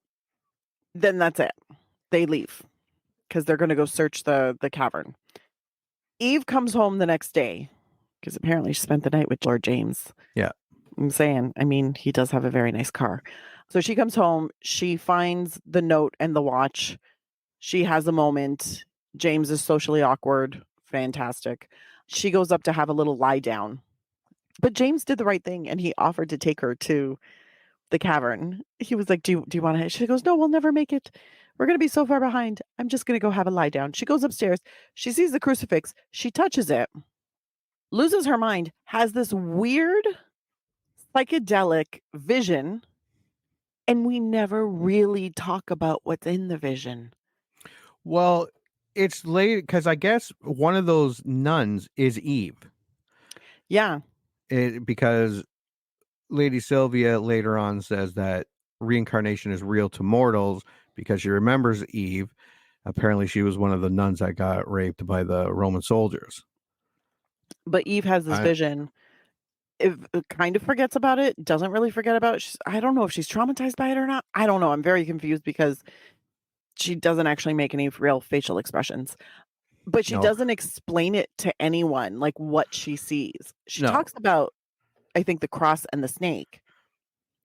then that's it. They leave because they're going to go search the cavern. Eve comes home the next day because apparently she spent the night with Lord James. Yeah. I'm saying, I mean, he does have a very nice car. So she comes home, she finds the note and the watch. She has a moment. James is socially awkward. Fantastic. She goes up to have a little lie down. But James did the right thing and he offered to take her to the cavern. He was like, Do you want to? She goes, "No, we'll never make it. We're going to be so far behind. I'm just going to go have a lie down." She goes upstairs. She sees the crucifix. She touches it, loses her mind, has this weird psychedelic vision, and we never really talk about what's in the vision. Well, it's late because I guess one of those nuns is Eve. Yeah. Because Lady Sylvia later on says that reincarnation is real to mortals because she remembers Eve. Apparently, she was one of the nuns that got raped by the Roman soldiers. But Eve has this vision. It kind of forgets about it, doesn't really forget about it. I don't know if she's traumatized by it or not. I don't know. I'm very confused because she doesn't actually make any real facial expressions. But she doesn't explain it to anyone, like what she sees. She talks about, I think, the cross and the snake.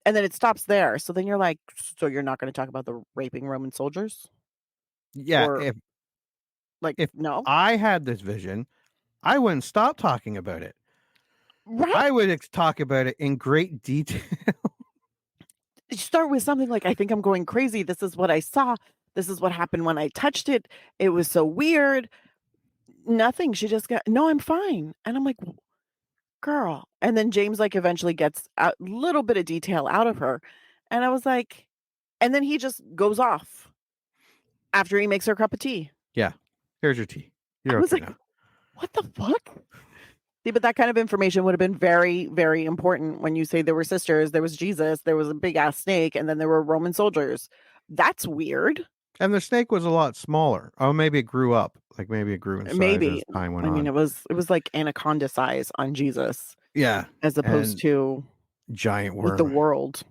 And then it stops there. So then you're like, so you're not going to talk about the raping Roman soldiers? Yeah. Or, if no. I had this vision, I wouldn't stop talking about it. Right. I would talk about it in great detail. You start with something like, I think I'm going crazy. This is what I saw. This is what happened when I touched it. It was so weird. Nothing. She just got, no, I'm fine. And I'm like, girl. And then James eventually gets a little bit of detail out of her. And I was like, and then he just goes off after he makes her a cup of tea. Yeah. Here's your tea. You're okay now. What the fuck? See, but that kind of information would have been very, very important when you say there were sisters, there was Jesus, there was a big ass snake, and then there were Roman soldiers. That's weird. And the snake was a lot smaller. Oh, maybe it grew up. Maybe it grew in size as time went on. I mean, it was like anaconda size on Jesus. Yeah. As opposed to giant worm. With the world.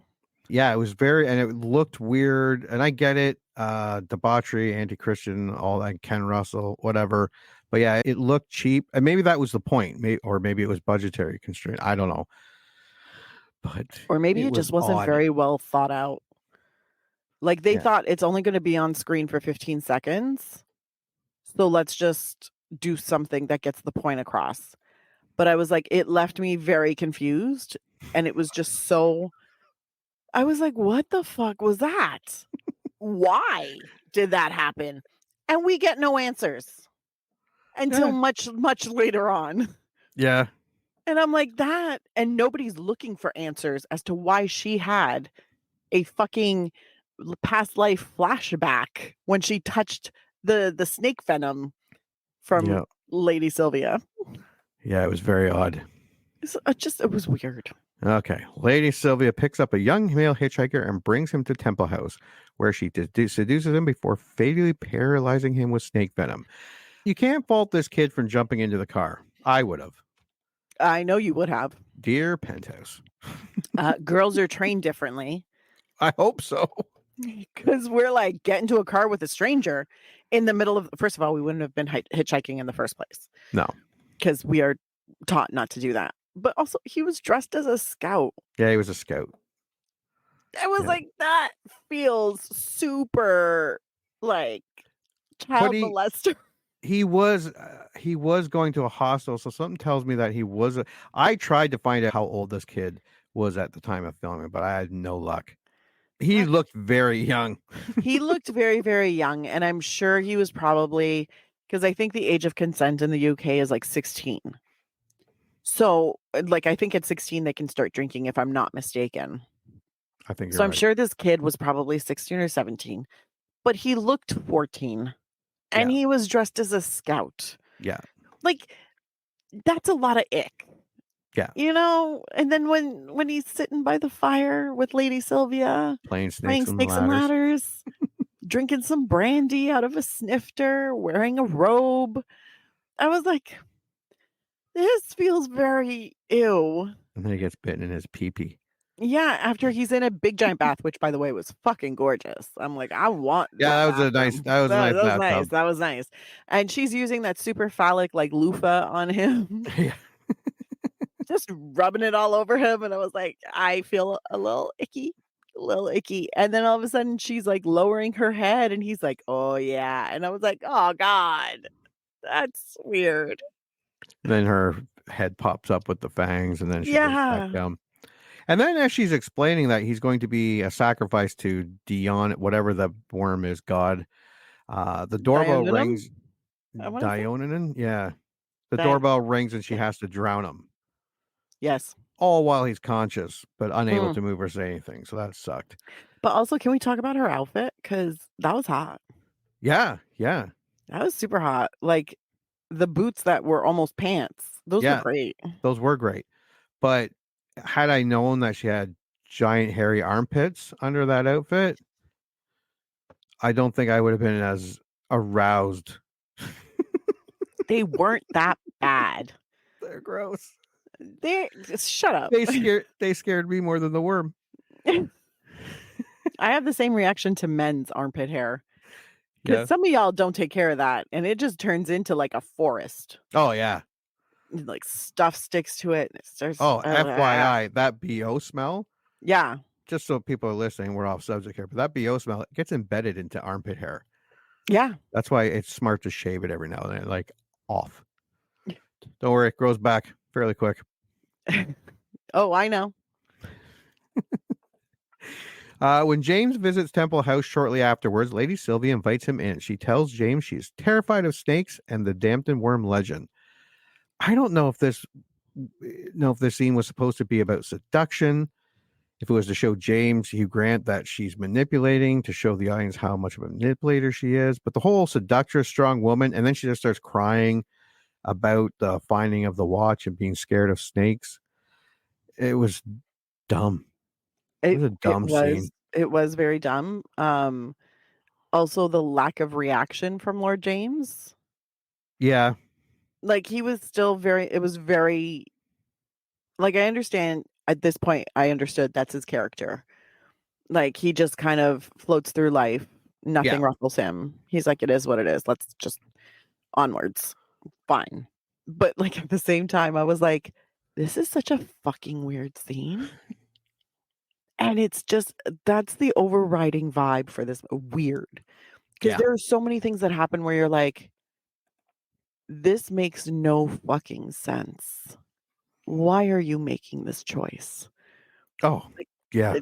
Yeah, it was and it looked weird. And I get it. Debauchery, anti-Christian, all that, Ken Russell, whatever. But yeah, it looked cheap. And maybe that was the point. Or maybe it was budgetary constraint. I don't know. But or maybe it just wasn't very well thought out. Like they thought it's only going to be on screen for 15 seconds. So let's just do something that gets the point across. But I was like, it left me very confused. And it was just so, I was like, what the fuck was that? Why did that happen? And we get no answers until much, much later on. Yeah. And I'm like, that, and nobody's looking for answers as to why she had a fucking past life flashback when she touched the snake venom from Lady Sylvia. Yeah, it was very odd. It was weird. Okay. Lady Sylvia picks up a young male hitchhiker and brings him to Temple House, where she seduces him before fatally paralyzing him with snake venom. You can't fault this kid for jumping into the car. I would have. I know you would have. Dear Penthouse. Girls are trained differently. I hope so. Because we're like, get into a car with a stranger in the middle of, first of all, we wouldn't have been hitchhiking in the first place. No. Because we are taught not to do that. But also, he was dressed as a scout. Yeah, he was a scout. I was like, that feels super like child molester. he was going to a hostel, so something tells me that he was. I tried to find out how old this kid was at the time of filming, but I had no luck. He looked very young. He looked very, very young, and I'm sure he was probably because I think the age of consent in the UK is like 16. So, like, I think at 16 they can start drinking, if I'm not mistaken. I think you're So I'm right. sure this kid was probably 16 or 17, but he looked 14, and Yeah. he was dressed as a scout. Yeah. Like, that's a lot of ick. Yeah. You know, and then when he's sitting by the fire with Lady Sylvia, Playing playing snakes and ladders, drinking some brandy out of a snifter, wearing a robe. I was like, this feels very ew. And then he gets bitten in his pee-pee. Yeah, after he's in a big giant bath, which by the way was fucking gorgeous. I'm like, I want Yeah, that was a nice That was nice. bathtub. That was nice. And she's using that super phallic like loofah on him. Yeah. Just rubbing it all over him, and I was like, I feel a little icky. And then all of a sudden she's like lowering her head and he's like, "Oh yeah." And I was like, "Oh god. That's weird." Then her head pops up with the fangs, and then she goes back Yeah. down. And then as she's explaining that he's going to be a sacrifice to Dion, whatever the worm is, God, the doorbell Dionynum? rings. I wanna say. Dionynum? Yeah. The Di doorbell rings and she has to drown him. Yes. All while he's conscious, but unable Mm. to move or say anything. So that sucked. But also, can we talk about her outfit? Because that was hot. Yeah. Yeah. That was super hot. Like, the boots that were almost pants, those were Yeah. great. Those were great. But had I known that she had giant hairy armpits under that outfit, I don't think I would have been as aroused. They weren't that bad. They're gross. Shut up. They scared me more than the worm. I have the same reaction to men's armpit hair. Because Yeah. some of y'all don't take care of that, and it just turns into like a forest. Oh yeah. Like stuff sticks to it. And it starts. Oh, FYI, that BO smell. Yeah. Just so people are listening, we're off subject here, but that BO smell, it gets embedded into armpit hair. Yeah. That's why it's smart to shave it every now and then, like off. Don't worry, it grows back fairly quick. Oh, I know. When James visits Temple House shortly afterwards, Lady Sylvia invites him in. She tells James she's terrified of snakes and the Dampton worm legend. I don't know if this scene was supposed to be about seduction, if it was to show James, Hugh Grant, that she's manipulating, to show the audience how much of a manipulator she is. But the whole seductress, strong woman, and then she just starts crying about the finding of the watch and being scared of snakes. It was dumb. It was a dumb scene. It was very dumb. Also the lack of reaction from Lord James. Yeah. Like he was still it was very like I understand at this point I understood that's his character. Like he just kind of floats through life. Nothing ruffles him. He's like, it is what it is. Let's just onwards. Fine. But like at the same time, I was like, this is such a fucking weird scene. And it's just that's the overriding vibe for this weird. Because there are so many things that happen where you're like, this makes no fucking sense. Why are you making this choice? Oh, like, yeah.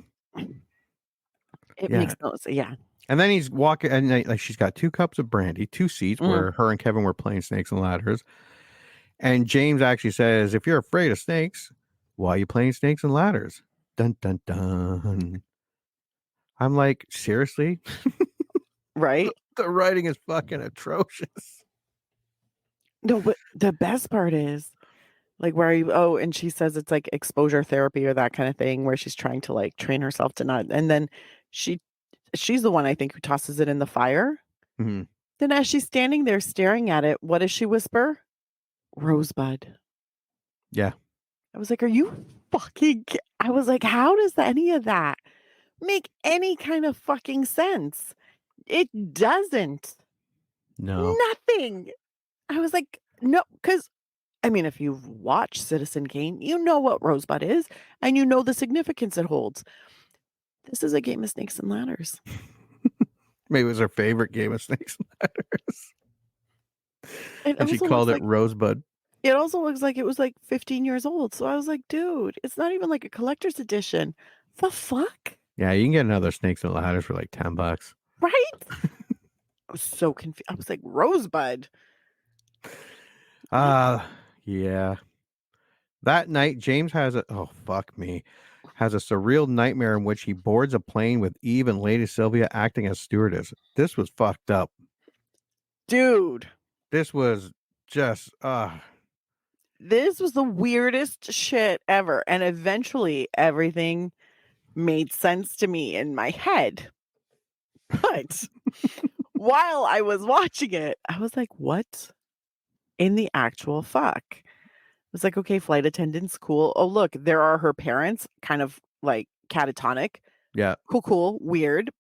It makes no sense. Yeah. And then he's walking, and like she's got 2 cups of brandy, 2 seats where her and Kevin were playing snakes and ladders. And James actually says, if you're afraid of snakes, why are you playing snakes and ladders? Dun, dun, dun. I'm like, seriously? Right? The writing is fucking atrocious. No, but the best part is like where you and she says it's like exposure therapy or that kind of thing where she's trying to like train herself to not and then she's the one I think who tosses it in the fire. Mm-hmm. Then as she's standing there staring at it, what does she whisper? Rosebud. Yeah. I was like, are you fucking I was like, how does any of that make any kind of fucking sense? It doesn't. No. Nothing. I was like, no, because I mean, if you've watched Citizen Kane, you know what Rosebud is, and you know the significance it holds. This is a game of snakes and ladders. Maybe it was her favorite game of snakes and ladders. And she called it Rosebud. It also looks like it was like 15 years old. So I was like, dude, it's not even like a collector's edition. The fuck? Yeah, you can get another Snakes and Ladders for like $10. Right? I was so confused. I was like, Rosebud. Yeah. That night, James has a surreal nightmare in which he boards a plane with Eve and Lady Sylvia acting as stewardess. This was fucked up. Dude. This was just This was the weirdest shit ever. And eventually everything made sense to me in my head. But while I was watching it, I was like, what in the actual fuck? I was like, okay, flight attendants, cool. Oh, look, there are her parents, kind of like catatonic. Yeah. Cool, weird,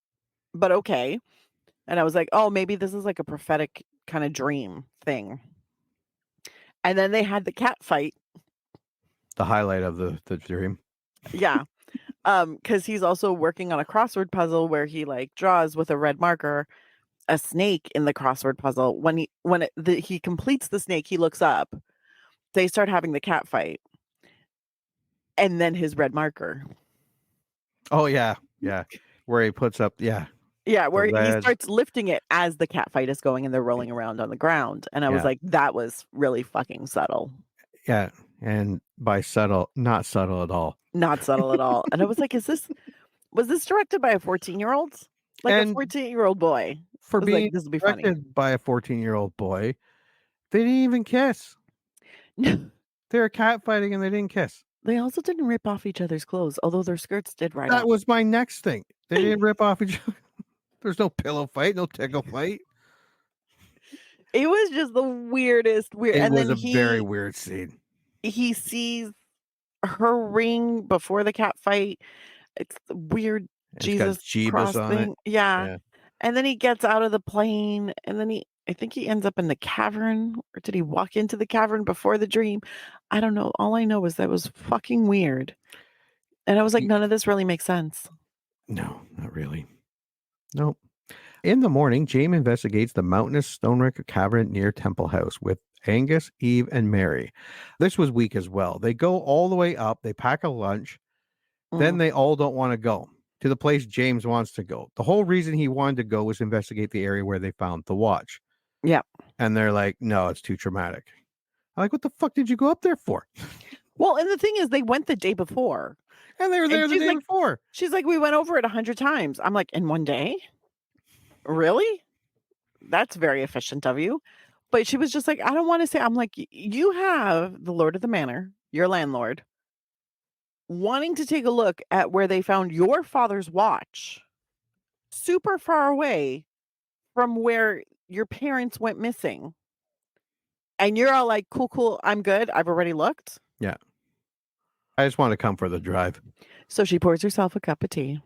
but okay. And I was like, oh, maybe this is like a prophetic kind of dream thing. And then they had the cat fight. The highlight of the dream. Yeah. Because he's also working on a crossword puzzle where he like draws with a red marker a snake in the crossword puzzle. When he completes the snake, he looks up. They start having the cat fight. And then his red marker. Oh, yeah. Yeah. Where he puts up, yeah. Yeah, where he starts lifting it as the cat fight is going and they're rolling around on the ground. And I was like, that was really fucking subtle. Yeah. And by subtle, not subtle at all. Not subtle at all. And I was like, was this directed by a 14-year-old? Like a 14-year-old boy. For being like, this will be directed funny. by a 14-year-old boy, they didn't even kiss. No. They were catfighting and they didn't kiss. They also didn't rip off each other's clothes, although their skirts did right That up. was my next thing. They didn't rip off each other. There's no pillow fight, no tickle fight. It was just the weirdest weird. It and was then a very weird scene. He sees her ring before the cat fight. It's the weird Jesus cross thing. Yeah. And then he gets out of the plane and then I think he ends up in the cavern, or did he walk into the cavern before the dream? I don't know. All I know is that was fucking weird. And I was like, none of this really makes sense. No, not really. Nope. In the morning, James investigates the mountainous Stonerick cavern near Temple House with Angus, Eve, and Mary. This was weak as well. They go all the way up. They pack a lunch. Then they all don't want to go to the place James wants to go. The whole reason he wanted to go was to investigate the area where they found the watch. Yeah. And they're like, no, it's too traumatic. I'm like, what the fuck did you go up there for? Well, and the thing is, they went the day before. And they were there the day before. She's like, we went over it 100 times. I'm like, in one day? Really? That's very efficient of you. But she was just like, I don't want to say. I'm like, you have the Lord of the Manor, your landlord, wanting to take a look at where they found your father's watch super far away from where your parents went missing. And you're all like, cool, I'm good. I've already looked. Yeah. I just want to come for the drive. So she pours herself a cup of tea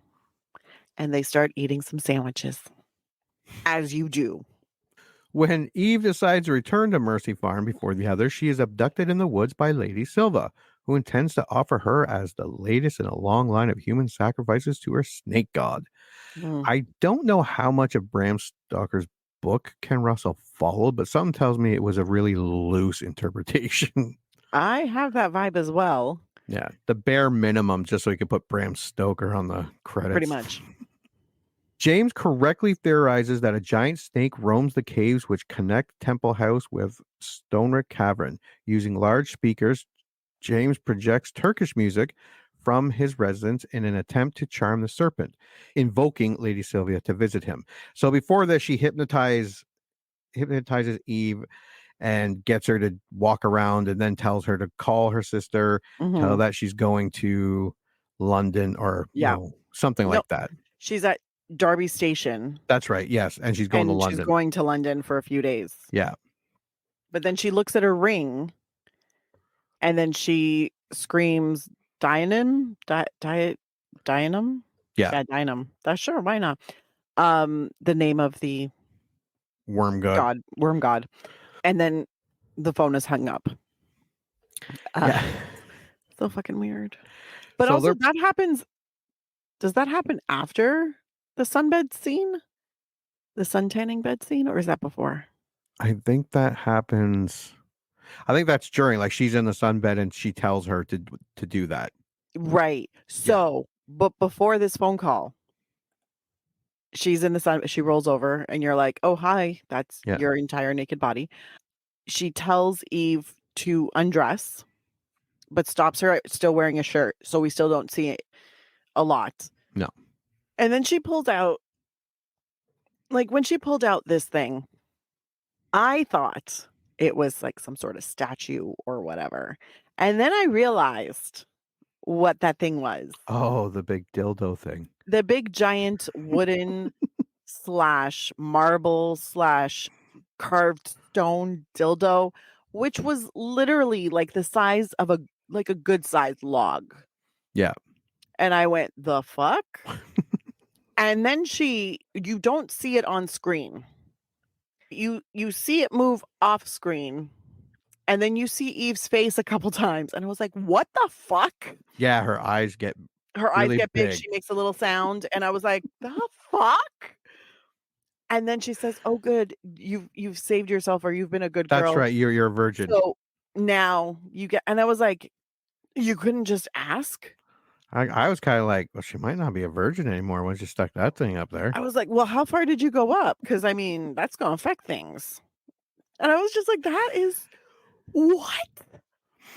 and they start eating some sandwiches, as you do. When Eve decides to return to Mercy Farm before the others, she is abducted in the woods by Lady Silva, who intends to offer her as the latest in a long line of human sacrifices to her snake god. I don't know how much of Bram Stoker's book Ken Russell followed, but something tells me it was a really loose interpretation. I have that vibe as well. Yeah, the bare minimum, just so he could put Bram Stoker on the credits. Pretty much. James correctly theorizes that a giant snake roams the caves which connect Temple House with Stonerick Cavern. Using large speakers, James projects Turkish music from his residence in an attempt to charm the serpent, invoking Lady Sylvia to visit him. So before this, she hypnotizes Eve and gets her to walk around and then tells her to call her sister, tell her that she's going to London or something like that. She's at Derby Station. That's right. Yes. And she's going to London. She's going to London for a few days. Yeah. But then she looks at her ring and then she screams, Dianum? Dianum? Yeah. Dianum. That's sure. Why not? The name of the worm god. And then the phone is hung up. So fucking weird. But also that happens. Does that happen after the sunbed scene? The sun tanning bed scene? Or is that before? I think that happens. I think that's during, like, she's in the sunbed and she tells her to do that. Right. So, but before this phone call, she's in the sun, she rolls over and you're like, "Oh, hi, that's Yeah. your entire naked body." She tells Eve to undress, but stops her still wearing a shirt, so we still don't see it a lot. No. And then she pulls out, like, when she pulled out this thing, I thought it was like some sort of statue or whatever. And then I realized what that thing was. Oh, the big dildo thing. The big giant wooden slash marble slash carved stone dildo, which was literally like the size of a good sized log. Yeah. And I went, "The fuck?" And then you don't see it on screen. You see it move off screen, and then you see Eve's face a couple times, and I was like, "What the fuck?" Yeah, her eyes get Her eyes really get big, big. she makes a little sound, and I was like, "The fuck?" And then she says, "Oh, good, you've saved yourself, or you've been a good That's girl. right. You're a virgin. So now you get," and I was like, "You couldn't just ask?" I was kind of like, well, she might not be a virgin anymore once you stuck that thing up there. I was like, "Well, how far did you go up? Because I mean, that's gonna affect things." And I was just like, "That is what?"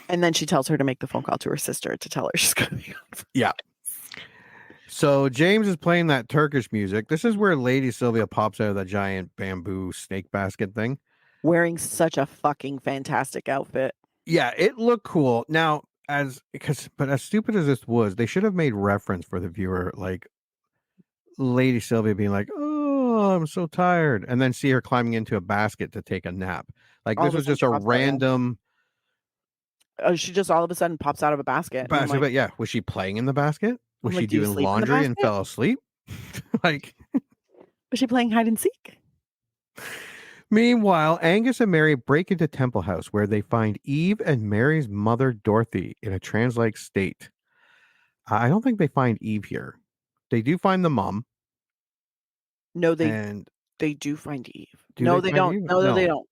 And then she tells her to make the phone call to her sister to tell her she's gonna be on. Yeah. So James is playing that Turkish music. This is where Lady Sylvia pops out of the giant bamboo snake basket thing. Wearing such a fucking fantastic outfit. Yeah, it looked cool. Now, as stupid as this was, they should have made reference for the viewer, like Lady Sylvia being like, "Oh, I'm so tired," and then see her climbing into a basket to take a nap. Like, All this of a was sudden just she a pops out, yeah. random She just all of a sudden pops out of a basket, and I'm basket. like, But yeah, was she playing in the basket? Was she "Do you doing sleep in the laundry and basket? fell asleep? Like, Was she playing hide and seek?" meanwhile, Angus and Mary break into Temple House where they find Eve and Mary's mother, Dorothy, in a trance-like state. I don't think they find Eve here. They do find the mom. No, And they do find Eve. do No, they they find don't. Eve? No, they No. don't.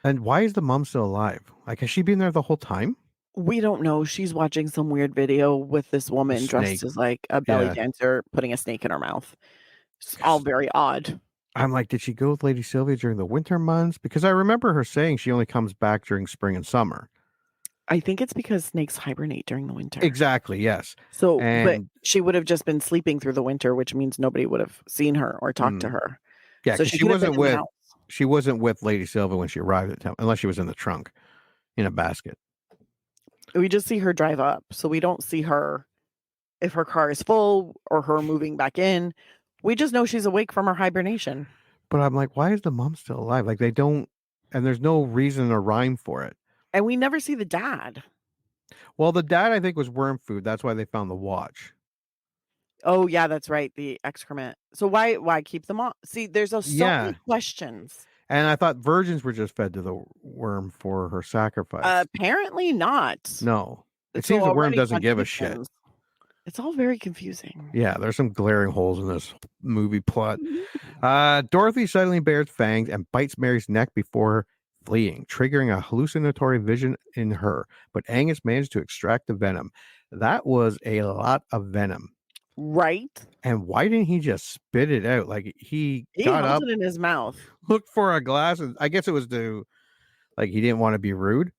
And why is the mom still alive? Like, has she been there the whole time? We don't know. She's watching some weird video with this woman snake. dressed as like a belly Yeah. dancer, putting a snake in her mouth. It's all very odd. I'm like, did she go with Lady Sylvia during the winter months? Because I remember her saying she only comes back during spring and summer. I think it's because snakes hibernate during the winter. Exactly, yes. So, but And she would have just been sleeping through the winter, which means nobody would have seen her or talked to her. yeah, So because she she could have been wasn't in the with house. Lady Sylvia when she arrived at town, unless she was in the trunk in a basket. We just see her drive up, so we don't see her if her car is full or her moving back in. We just know she's awake from her hibernation. But I'm like, why is the mom still alive? Like, they don't, and there's no reason or rhyme for it. And we never see the dad. Well, the dad, I think, was worm food. That's why they found the watch. Oh, yeah, that's right, the excrement. So why keep them on? See, there's so many questions. And I thought virgins were just fed to the worm for her sacrifice. Apparently not. No. It So seems the worm already doesn't give a shit. contradictions. It's all very confusing. Yeah, there's some glaring holes in this movie plot. Dorothy suddenly bares fangs and bites Mary's neck before fleeing, triggering a hallucinatory vision in her. But Angus managed to extract the venom. That was a lot of venom. Right? And why didn't he just spit it out? Like, he got held up, it in his mouth. looked for a glass, and I guess it was like, he didn't want to be rude.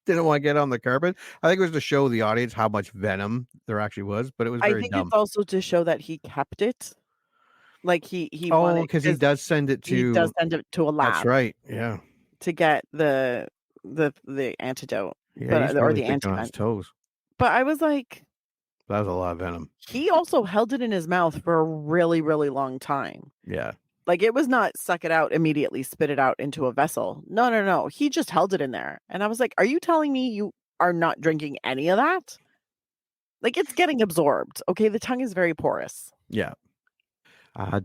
Didn't want to get on the carpet. I think it was to show the audience how much venom there actually was, but it was very I think dumb. it's also to show that he kept it. Like he Oh, because he does send it to a lab. That's right. Yeah. To get the antidote. Yeah, he's or really the thick on his antivenom. toes. But I was like, that was a lot of venom. He also held it in his mouth for a really, really long time. Yeah. Like, it was not suck it out immediately, spit it out into a vessel. No. He just held it in there. And I was like, are you telling me you are not drinking any of that? Like, it's getting absorbed. Okay, the tongue is very porous. Yeah.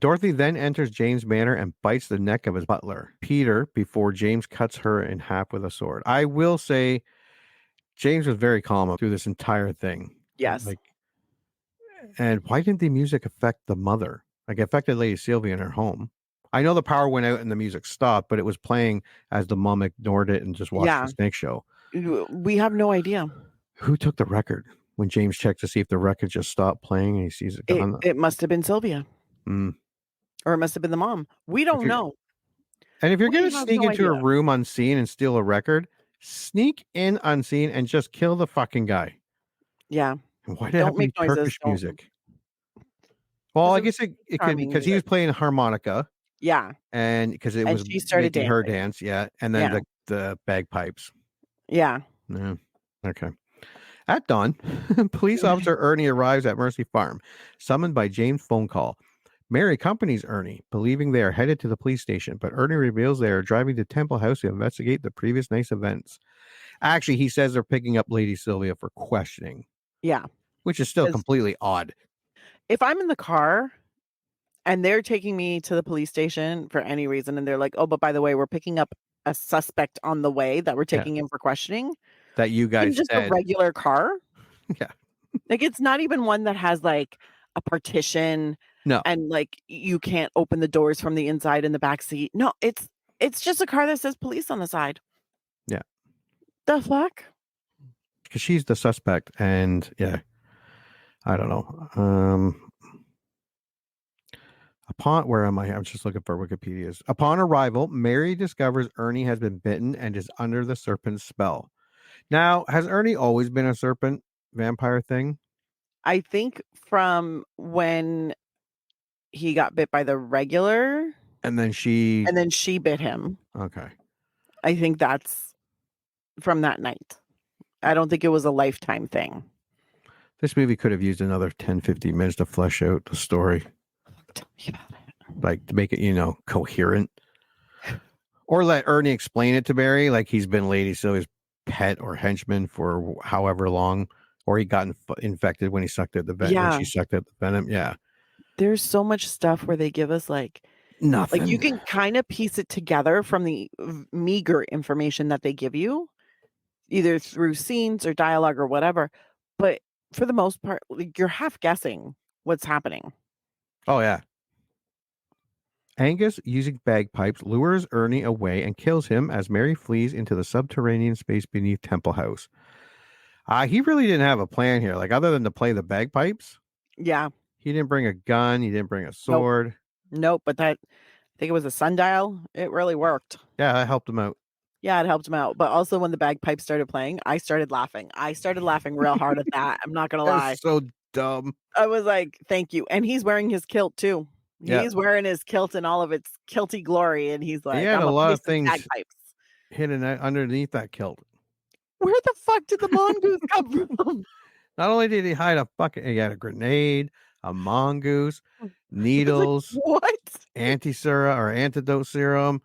Dorothy then enters James' manor and bites the neck of his butler, Peter, before James cuts her in half with a sword. I will say, James was very calm through this entire thing. Yes. And why didn't the music affect the mother? Like, it affected Lady Sylvia in her home. I know the power went out and the music stopped, but it was playing as the mom ignored it and just watched the snake show. We have no idea. Who took the record when James checked to see if the record just stopped playing and he sees it gone? It must have been Sylvia. Or it must have been the mom. We don't know. And if you're going to sneak into a room unseen and steal a record, sneak in unseen and just kill the fucking guy. Yeah. Why did it have to be Turkish music? Well, I guess it could be because he was playing harmonica. Yeah. And because it was she started making her dance. Yeah. And then the bagpipes. Yeah. Yeah. Okay. At dawn, police officer Ernie arrives at Mercy Farm, summoned by James' phone call. Mary accompanies Ernie, believing they are headed to the police station, but Ernie reveals they are driving to Temple House to investigate the previous night's events. Actually, he says they're picking up Lady Sylvia for questioning. Yeah. Which is still completely odd. If I'm in the car and they're taking me to the police station for any reason, and they're like, oh, but by the way, we're picking up a suspect on the way that we're taking him for questioning. That you guys just a regular car. Yeah. Like, it's not even one that has like a partition. No. And like you can't open the doors from the inside in the back seat. No, it's just a car that says police on the side. Yeah. The fuck? Because she's the suspect, and I don't know. Where am I? I'm just looking for Wikipedia's. Upon arrival, Mary discovers Ernie has been bitten and is under the serpent's spell. Now, has Ernie always been a serpent vampire thing? I think from when he got bit by the regular, and then she bit him. Okay. I think that's from that night. I don't think it was a lifetime thing. This movie could have used another 10-15 minutes to flesh out the story. Tell me about it. Like, to make it, coherent. Or let Ernie explain it to Barry, like he's been Lady Sylvia's pet or henchman for however long, or he got infected when he sucked at the venom. Yeah. When she sucked at the venom. Yeah. There's so much stuff where they give us like nothing. Like, you can kind of piece it together from the meager information that they give you, either through scenes or dialogue or whatever. But for the most part, like, you're half guessing what's happening. Oh, yeah. Angus, using bagpipes, lures Ernie away and kills him as Mary flees into the subterranean space beneath Temple House. He really didn't have a plan here, like other than to play the bagpipes. Yeah. He didn't bring a gun. He didn't bring a sword. Nope. But I think it was a sundial. It really worked. Yeah, that helped him out. Yeah, it helped him out. But also when the bagpipes started playing, I started laughing. I started laughing real hard at that. I'm not going to lie. That's so dumb. I was like, thank you. And he's wearing his kilt too. He's wearing his kilt in all of its kilty glory. And he's like, he had a lot of things hidden underneath that kilt. Where the fuck did the mongoose come from? Not only did he hide he had a grenade, a mongoose, needles, like, what? Antidote serum.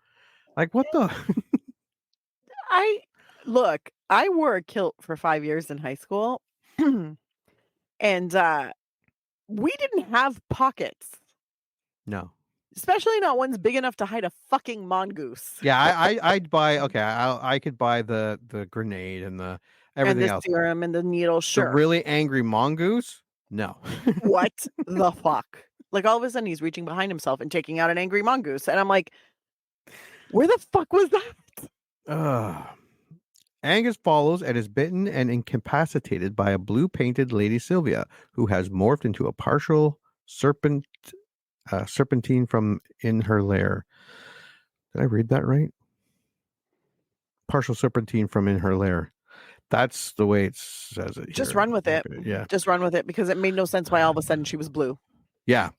Like, what the? I wore a kilt for 5 years in high school. And we didn't have pockets. No. Especially not ones big enough to hide a fucking mongoose. Yeah, I'd buy. Okay, I could buy the grenade and the everything and the else. Serum and the needle. Sure. The really angry mongoose. No. What the fuck? Like all of a sudden he's reaching behind himself and taking out an angry mongoose, and I'm like, where the fuck was that? Angus follows and is bitten and incapacitated by a blue-painted Lady Sylvia, who has morphed into a partial serpentine from in her lair. Did I read that right? Partial serpentine from in her lair. That's the way it says it. Just run with it. Yeah. Just run with it, because it made no sense why all of a sudden she was blue. Yeah.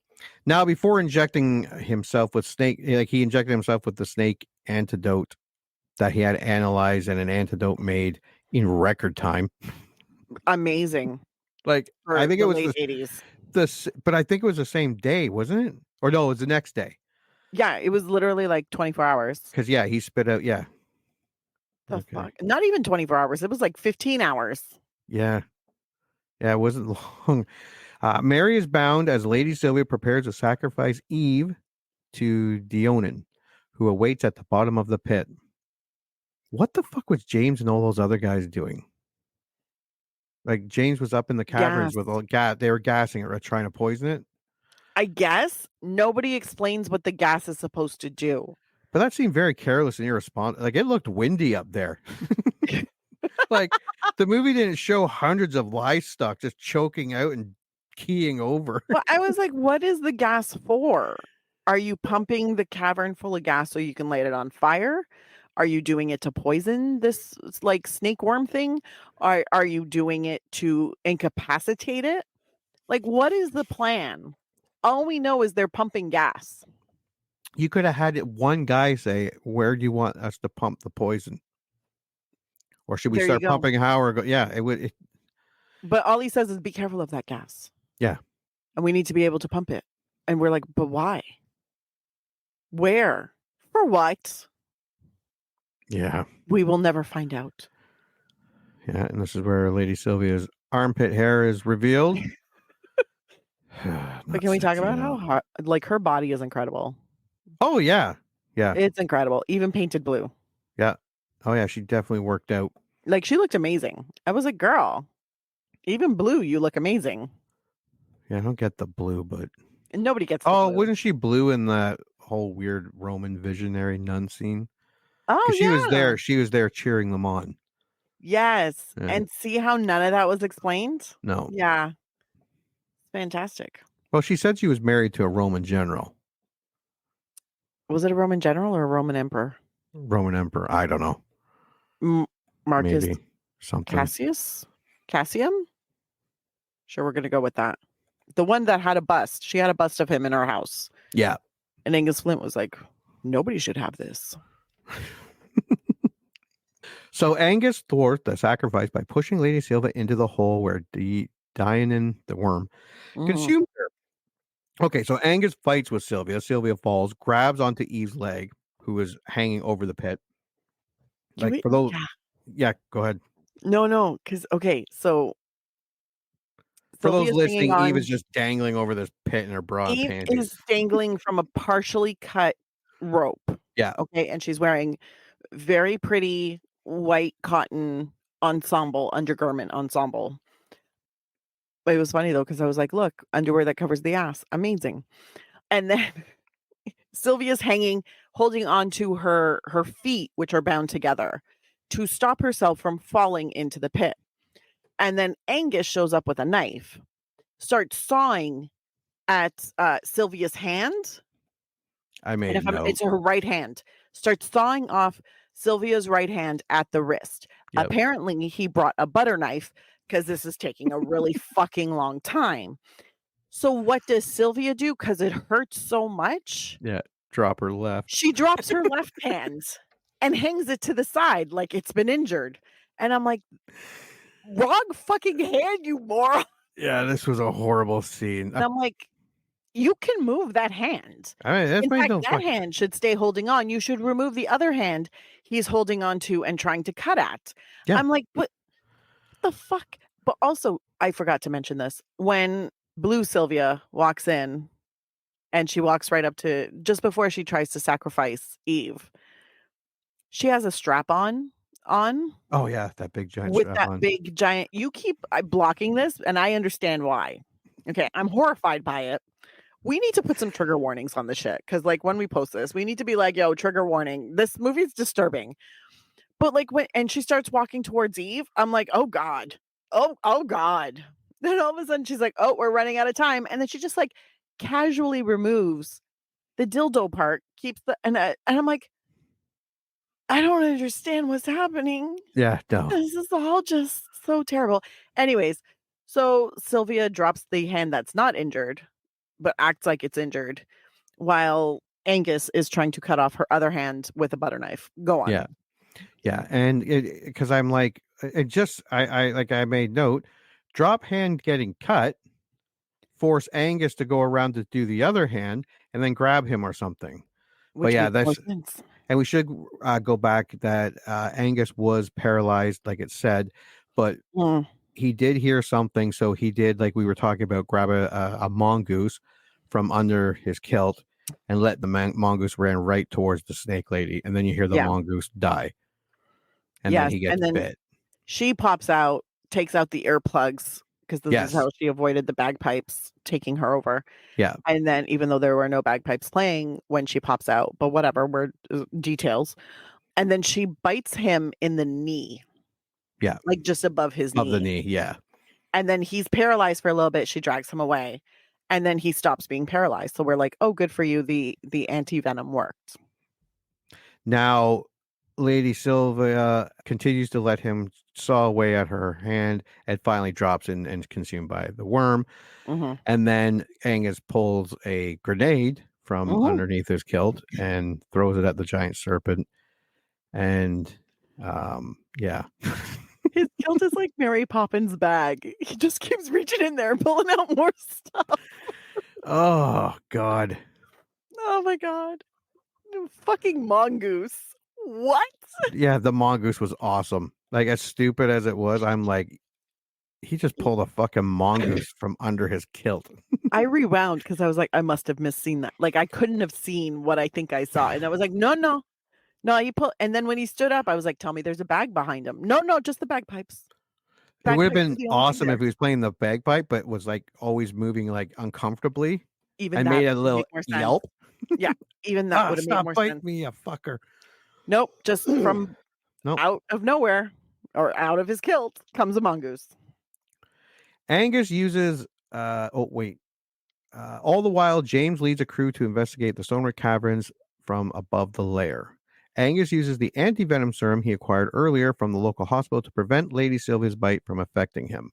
Now, before injecting himself with he injected himself with the snake antidote that he had analyzed and an antidote made in record time. Amazing. Like, I think it was late 80s. But I think it was the same day, wasn't it? Or no, it was the next day. Yeah, it was literally like 24 hours. Because he spit out. Yeah. The fuck? Not even 24 hours. It was like 15 hours. Yeah. Yeah, it wasn't long. Mary is bound as Lady Sylvia prepares to sacrifice Eve to Dionin, who awaits at the bottom of the pit. What the fuck was James and all those other guys doing? Like, James was up in the caverns with all gas. They were gassing it or trying to poison it. I guess nobody explains what the gas is supposed to do. But that seemed very careless and irresponsible. Like, it looked windy up there. Like, the movie didn't show hundreds of livestock just choking out and keying over. Well, I was like, what is the gas for? Are you pumping the cavern full of gas so you can light it on fire? Are you doing it to poison this like snake worm thing? Are you doing it to incapacitate it? Like, what is the plan? All we know is they're pumping gas. You could have had one guy say, "Where do you want us to pump the poison?" Or should we There you start go. pumping how or go? Yeah, it would. But all he says is be careful of that gas. Yeah. And we need to be able to pump it. And we're like, but why? Where? For what? Yeah. We will never find out. Yeah. And this is where Lady Sylvia's armpit hair is revealed. But can we talk about how hot, like, her body is incredible? Oh, yeah. Yeah. It's incredible. Even painted blue. Yeah. Oh, yeah. She definitely worked out. Like, she looked amazing. I was like, girl, even blue, you look amazing. Yeah, I don't get the blue, but and nobody gets the oh, blue. wasn't she blue in that whole weird Roman visionary nun scene? Oh, she yeah. was there. She was there cheering them on. Yes. Yeah. And see how none of that was explained? No. Yeah. Fantastic. Well, she said she was married to a Roman general. Was it a Roman general or a Roman emperor? Roman emperor. I don't know. Marcus Maybe something. Cassium? Sure, we're going to go with that. The one that had a bust. She had a bust of him in her house. Yeah. And Angus Flint was like, nobody should have this. So Angus thwarts the sacrifice by pushing Lady Sylvia into the hole where Dianon, the worm, consumed her. Okay, so Angus fights with Sylvia. Sylvia falls, grabs onto Eve's leg, who is hanging over the pit. Like, for those... Yeah, go ahead. No, because, okay, so... For those listening, Eve is just dangling over this pit in her bra and panties. Eve is dangling from a partially cut rope. Yeah. Okay, and she's wearing very pretty white cotton undergarment ensemble. But it was funny, though, because I was like, look, underwear that covers the ass. Amazing. And then Sylvia's holding on to her feet, which are bound together, to stop herself from falling into the pit. And then Angus shows up with a knife, starts sawing at Sylvia's hand. I made note. It's her right hand. Starts sawing off Sylvia's right hand at the wrist. Yep. Apparently, he brought a butter knife because this is taking a really fucking long time. So what does Sylvia do? Because it hurts so much. Yeah, drop her left. She drops her left hand and hangs it to the side like it's been injured. And I'm like, wrong fucking hand, you moron. Yeah, this was a horrible scene. And I'm like, you can move that hand. I mean, in fact, that hand should stay holding on. You should remove the other hand he's holding on to and trying to cut at. Yeah. I'm like, what the fuck? But also, I forgot to mention this. When Blue Sylvia walks in and she walks right up to, just before she tries to sacrifice Eve, she has a strap on. Oh, yeah, that big giant with that big giant. You keep blocking this, and I understand why. Okay, I'm horrified by it. We need to put some trigger warnings on the shit, because like when we post this, we need to be like, yo, trigger warning. This movie's disturbing. But like and she starts walking towards Eve, I'm like, oh God. Oh God. Then all of a sudden she's like, oh, we're running out of time. And then she just like casually removes the dildo part, keeps and I'm like, I don't understand what's happening. Yeah, no. This is all just so terrible. Anyways, so Sylvia drops the hand that's not injured, but acts like it's injured, while Angus is trying to cut off her other hand with a butter knife. Go on. Yeah. Yeah. And because I'm like, I made note, drop hand getting cut, force Angus to go around to do the other hand and then grab him or something. But yeah, that's... And we should go back that Angus was paralyzed, like it said, but he did hear something. So he did, like we were talking about, grab a mongoose from under his kilt and let the mongoose ran right towards the snake lady. And then you hear the mongoose die. And then he gets bit. She pops out, takes out the earplugs, because this is how she avoided the bagpipes taking her over. Yeah. And then even though there were no bagpipes playing when she pops out, but whatever, we're details. And then she bites him in the knee. Yeah. Like just above his knee. Above the knee, yeah. And then he's paralyzed for a little bit. She drags him away. And then he stops being paralyzed. So we're like, oh, good for you. The anti-venom worked. Now, Lady Sylvia continues to let him saw away at her hand and finally drops in and is consumed by the worm. Mm-hmm. And then Angus pulls a grenade from underneath his kilt and throws it at the giant serpent. And yeah. His kilt is like Mary Poppins' bag. He just keeps reaching in there, pulling out more stuff. Oh, God. Oh, my God. Fucking Mongoose. What? Yeah, the Mongoose was awesome. Like, as stupid as it was, I'm like, he just pulled a fucking mongoose from under his kilt. I rewound because I was like, I must have misseen that. Like, I couldn't have seen what I think I saw. And I was like, no, you pull. And then when he stood up, I was like, tell me there's a bag behind him. No, just the bagpipes. It would have been awesome if he was playing the bagpipe, but was like always moving like uncomfortably. Even and that made a would little make more sense. yelp. Yeah, even that would have made more sense. Stop biting me, you fucker. Nope, just from out of nowhere or out of his kilt comes a mongoose. Angus uses all the while James leads a crew to investigate the Stonewood Caverns from above the lair. Angus uses the anti-venom serum he acquired earlier from the local hospital to prevent Lady Sylvia's bite from afflicting him.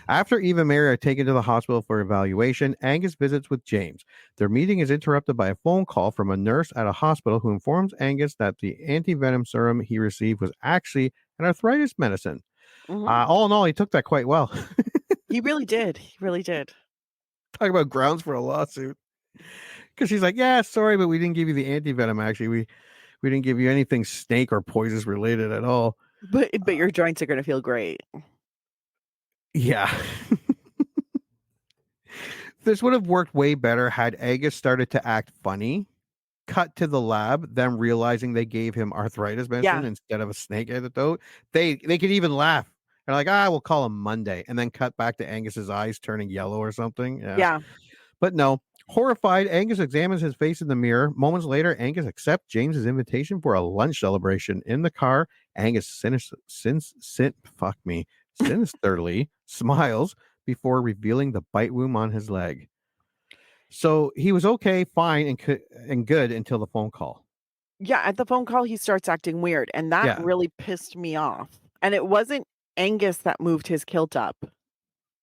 After Eve and Mary are taken to the hospital for evaluation, Angus visits with James. Their meeting is interrupted by a phone call from a nurse at a hospital who informs Angus that the anti-venom serum he received was actually an arthritis medicine. All in all, he took that quite well. He really did. Talk about grounds for a lawsuit. Because she's like, yeah, sorry, but we didn't give you the anti-venom. Actually, we didn't give you anything snake or poisons related at all. But your joints are going to feel great. Yeah. This would have worked way better had Angus started to act funny, cut to the lab, them realizing they gave him arthritis medicine instead of a snake antidote. They could even laugh. They're like, we'll call him Monday. And then cut back to Angus's eyes turning yellow or something. Yeah. But no. Horrified, Angus examines his face in the mirror. Moments later, Angus accepts James's invitation for a lunch celebration. In the car, Angus sinisterly smiles before revealing the bite wound on his leg. So he was okay, fine, and good until the phone call. Yeah, at the phone call, he starts acting weird, and that really pissed me off. And it wasn't Angus that moved his kilt up.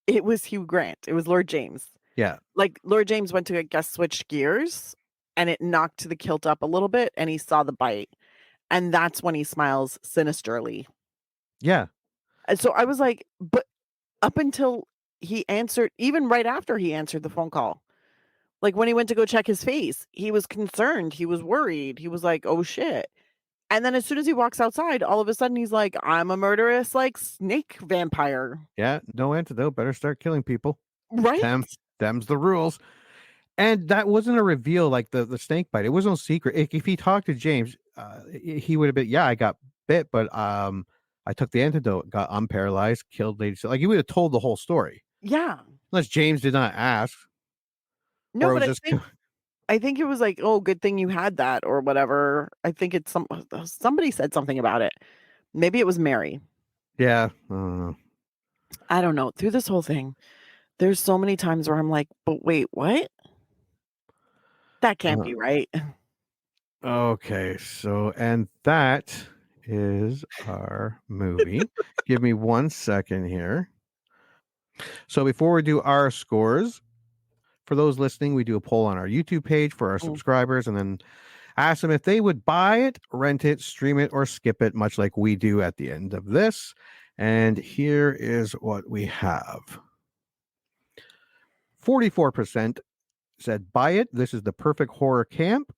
It was Hugh Grant. It was Lord James. Yeah. Like Lord James went to, I guess, switch gears and it knocked the kilt up a little bit and he saw the bite. And that's when he smiles sinisterly. Yeah. And so I was like, but up until he answered, even right after he answered the phone call, like when he went to go check his face, he was concerned. He was worried. He was like, oh shit. And then as soon as he walks outside, all of a sudden he's like, I'm a murderous, like snake vampire. Yeah. No antidote. Better start killing people. Right. Them's the rules. And that wasn't a reveal like the snake bite. It was no secret. If he talked to James, he would have been, I got bit, but I took the antidote, got unparalyzed, killed Lady. Like he would have told the whole story. Yeah. Unless James did not ask. No, but I think it was like, oh, good thing you had that or whatever. I think it's somebody said something about it. Maybe it was Mary. Yeah. I don't know. Through this whole thing, there's so many times where I'm like, but wait, what? That can't be right. Okay, so and that is our movie. Give me 1 second here. So before we do our scores, for those listening, we do a poll on our YouTube page for our subscribers and then ask them if they would buy it, rent it, stream it, or skip it, much like we do at the end of this. And here is what we have. 44% said buy it. This is the perfect horror camp.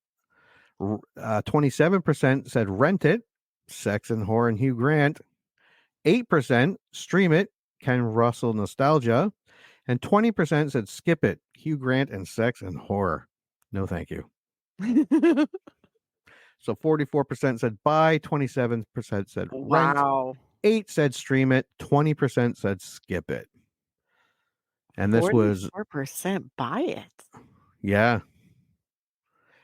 27% said rent it. Sex and Horror and Hugh Grant. 8% stream it. Ken Russell nostalgia. And 20% said skip it. Hugh Grant and Sex and Horror. No, thank you. So 44% said buy. 27% said rent. Wow. 8 said stream it, 20% said skip it. And this was 44% buy it. Yeah.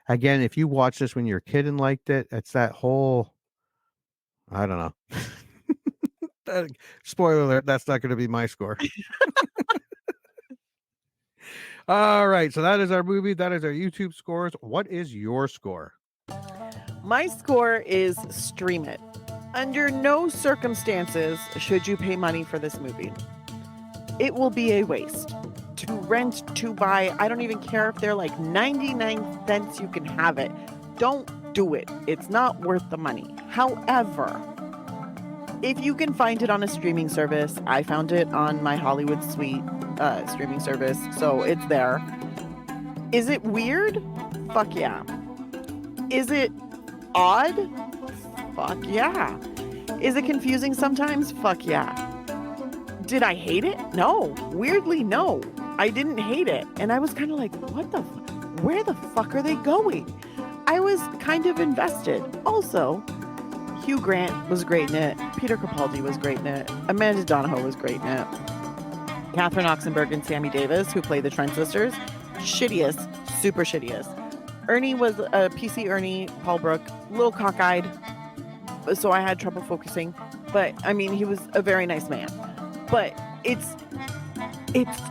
Again, if you watched this when you were a kid and liked it, it's that whole, I don't know. Spoiler alert, that's not going to be my score. All right, so that is our movie. That is our YouTube scores. What is your score? My score is stream it. Under no circumstances should you pay money for this movie. It will be a waste. To rent, to buy, I don't even care if they're like 99 cents, you can have it. Don't do it. It's not worth the money. However, if you can find it on a streaming service, I found it on my Hollywood Suite streaming service, so it's there. Is it weird? Fuck yeah. Is it odd? Fuck yeah. Is it confusing sometimes? Fuck yeah. Did I hate it? No. Weirdly, no. I didn't hate it. And I was kind of like, where the fuck are they going? I was kind of invested. Also, Hugh Grant was great in it. Peter Capaldi was great in it. Amanda Donohoe was great in it. Catherine Oxenberg and Sammy Davis, who play the Trent sisters, shittiest, super shittiest. Ernie was a PC Ernie, Paul Brook, a little cockeyed, so I had trouble focusing. But, I mean, he was a very nice man. But it's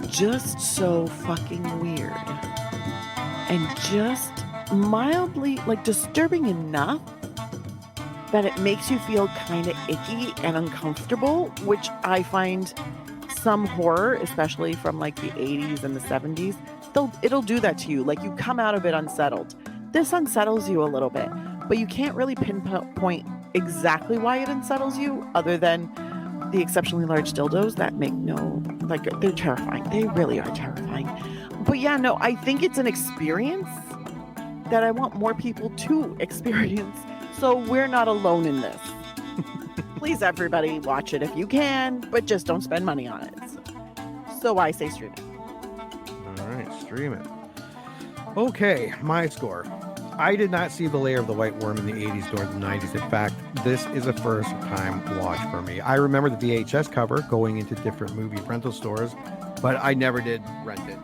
just so fucking weird. And just mildly, like, disturbing enough that it makes you feel kind of icky and uncomfortable, which I find some horror, especially from like the 80s and the 70s, it'll do that to you. Like, you come out of it unsettled. This unsettles you a little bit, but you can't really pinpoint exactly why it unsettles you, other than the exceptionally large dildos that make they're terrifying. They really are terrifying. But yeah, no, I think it's an experience that I want more people to experience. So we're not alone in this. Please, everybody, watch it if you can, but just don't spend money on it. So I say stream it. All right, stream it. Okay, my score. I did not see The Lair of the White Worm in the 80s nor the 90s. In fact, this is a first-time watch for me. I remember the VHS cover going into different movie rental stores, but I never did rent it.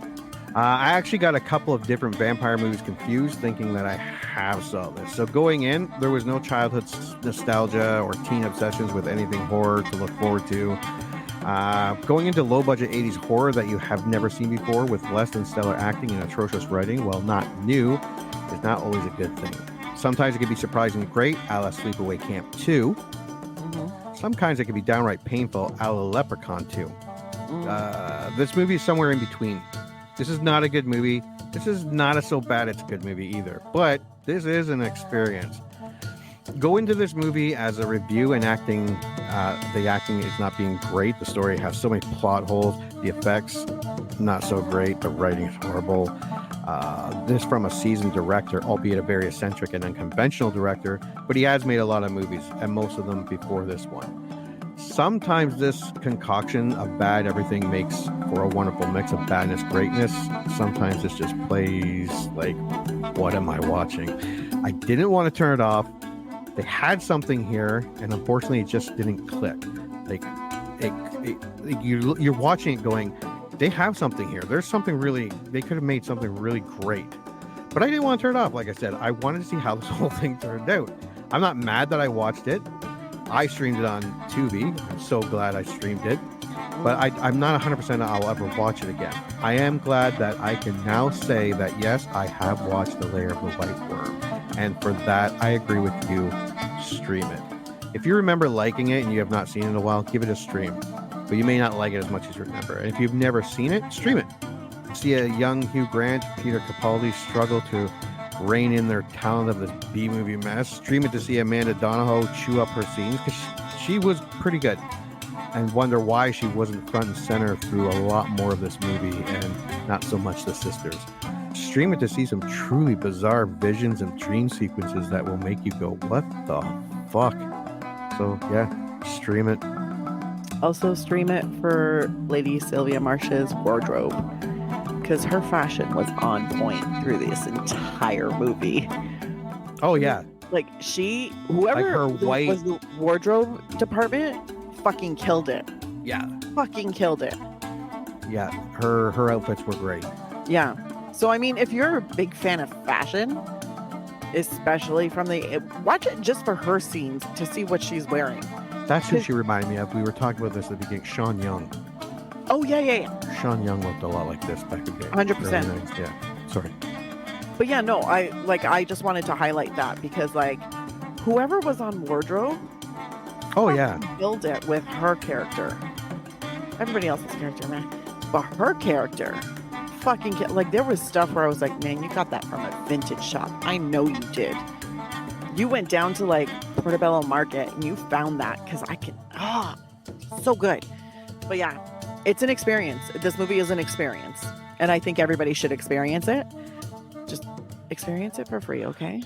I actually got a couple of different vampire movies confused, thinking that I have saw this. So going in, there was no childhood nostalgia or teen obsessions with anything horror to look forward to. Going into low-budget 80s horror that you have never seen before with less than stellar acting and atrocious writing, while not new, is not always a good thing. Sometimes it can be surprisingly great, a la Sleepaway Camp 2. Mm-hmm. Sometimes it can be downright painful, a la Leprechaun 2. Mm-hmm. This movie is somewhere in between. This is not a good movie. This is not a so bad it's a good movie either. But this is an experience. Go into this movie as a review, and acting, the acting is not being great. The story has so many plot holes. The effects, not so great. The writing is horrible. This from a seasoned director, albeit a very eccentric and unconventional director, but he has made a lot of movies, and most of them before this one. Sometimes this concoction of bad everything makes for a wonderful mix of badness, greatness. Sometimes this just plays like, what am I watching? I didn't want to turn it off. They had something here, and unfortunately it just didn't click. Like, you're watching it going, they have something here. There's something really, they could have made something really great. But I didn't want to turn it off. Like I said, I wanted to see how this whole thing turned out. I'm not mad that I watched it. I streamed it on Tubi. I'm so glad I streamed it. But I'm not 100% I'll ever watch it again. I am glad that I can now say that, yes, I have watched The Lair of the White Worm. And for that, I agree with you. Stream it. If you remember liking it and you have not seen it in a while, give it a stream. But you may not like it as much as you remember. And if you've never seen it, stream it. See a young Hugh Grant, Peter Capaldi struggle to rein in their talent of this B-movie mess. Stream it to see Amanda Donohoe chew up her scenes, because she was pretty good, and wonder why she wasn't front and center through a lot more of this movie and not so much the sisters. Stream it to see some truly bizarre visions and dream sequences that will make you go, what the fuck? So yeah, stream it. Also stream it for Lady Sylvia Marsh's wardrobe, because her fashion was on point through this entire movie. Oh yeah, like whoever like her white was the wardrobe department fucking killed it. Yeah. Fucking killed it. Yeah. Her outfits were great. Yeah. So, I mean, if you're a big fan of fashion, especially from watch it just for her scenes to see what she's wearing. That's who she reminded me of. We were talking about this at the beginning. Sean Young. Oh, yeah. Sean Young looked a lot like this back in the day. 100%. Very nice. Yeah. Sorry. But yeah, no, I just wanted to highlight that because like whoever was on wardrobe, killed it with her character. Everybody else's character, man, but her character, like there was stuff where I was like, man, you got that from a vintage shop. I know you did. You went down to like Portobello Market and you found that because so good. But yeah, it's an experience. This movie is an experience, and I think everybody should experience it. Just experience it for free, okay?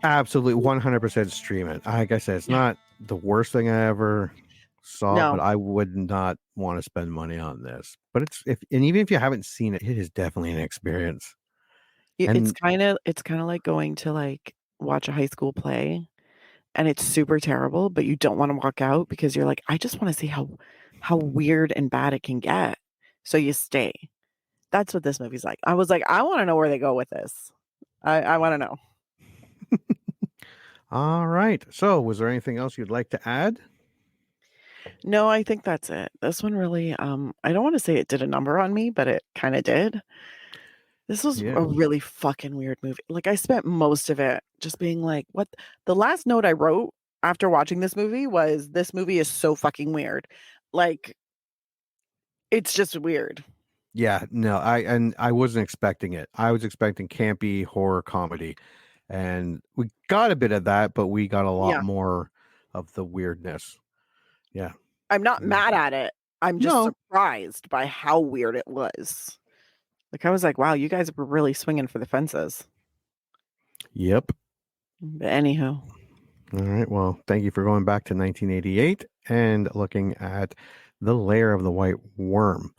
Absolutely, 100% stream it. Like I said, it's not the worst thing I ever saw, but I would not want to spend money on this. But even if you haven't seen it, it is definitely an experience. It's kind of like going to like watch a high school play, and it's super terrible, but you don't want to walk out because you're like, I just want to see how weird and bad it can get. So you stay. That's what this movie's like. I was like, I want to know where they go with this. I want to know. All right. So was there anything else you'd like to add? No, I think that's it. This one really, I don't want to say it did a number on me, but it kind of did. This was a really fucking weird movie. Like I spent most of it just being like, what? The last note I wrote after watching this movie was, this movie is so fucking weird. Like, it's just weird. Yeah, no, I wasn't expecting it. I was expecting campy horror comedy, and we got a bit of that, but we got a lot more of the weirdness. Yeah. I'm not mad at it. I'm just surprised by how weird it was. Like, I was like, wow, you guys were really swinging for the fences. Yep. But anywho. All right. Well, thank you for going back to 1988 and looking at The Lair of the White Worm.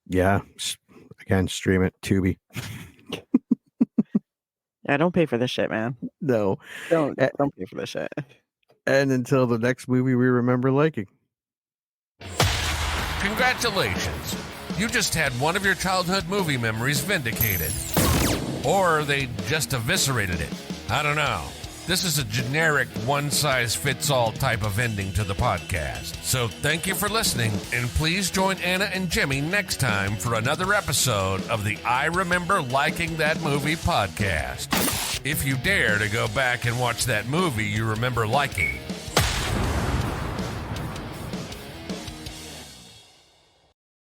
Yeah, again, stream it, Tubi. Yeah, don't pay for this shit, man. No, don't pay for this shit. And until the next movie we remember liking. Congratulations, you just had one of your childhood movie memories vindicated, or they just eviscerated it. I don't know. This is a generic one-size-fits-all type of ending to the podcast. So thank you for listening, and please join Anna and Jimmy next time for another episode of the I Remember Liking That Movie podcast. If you dare to go back and watch that movie you remember liking,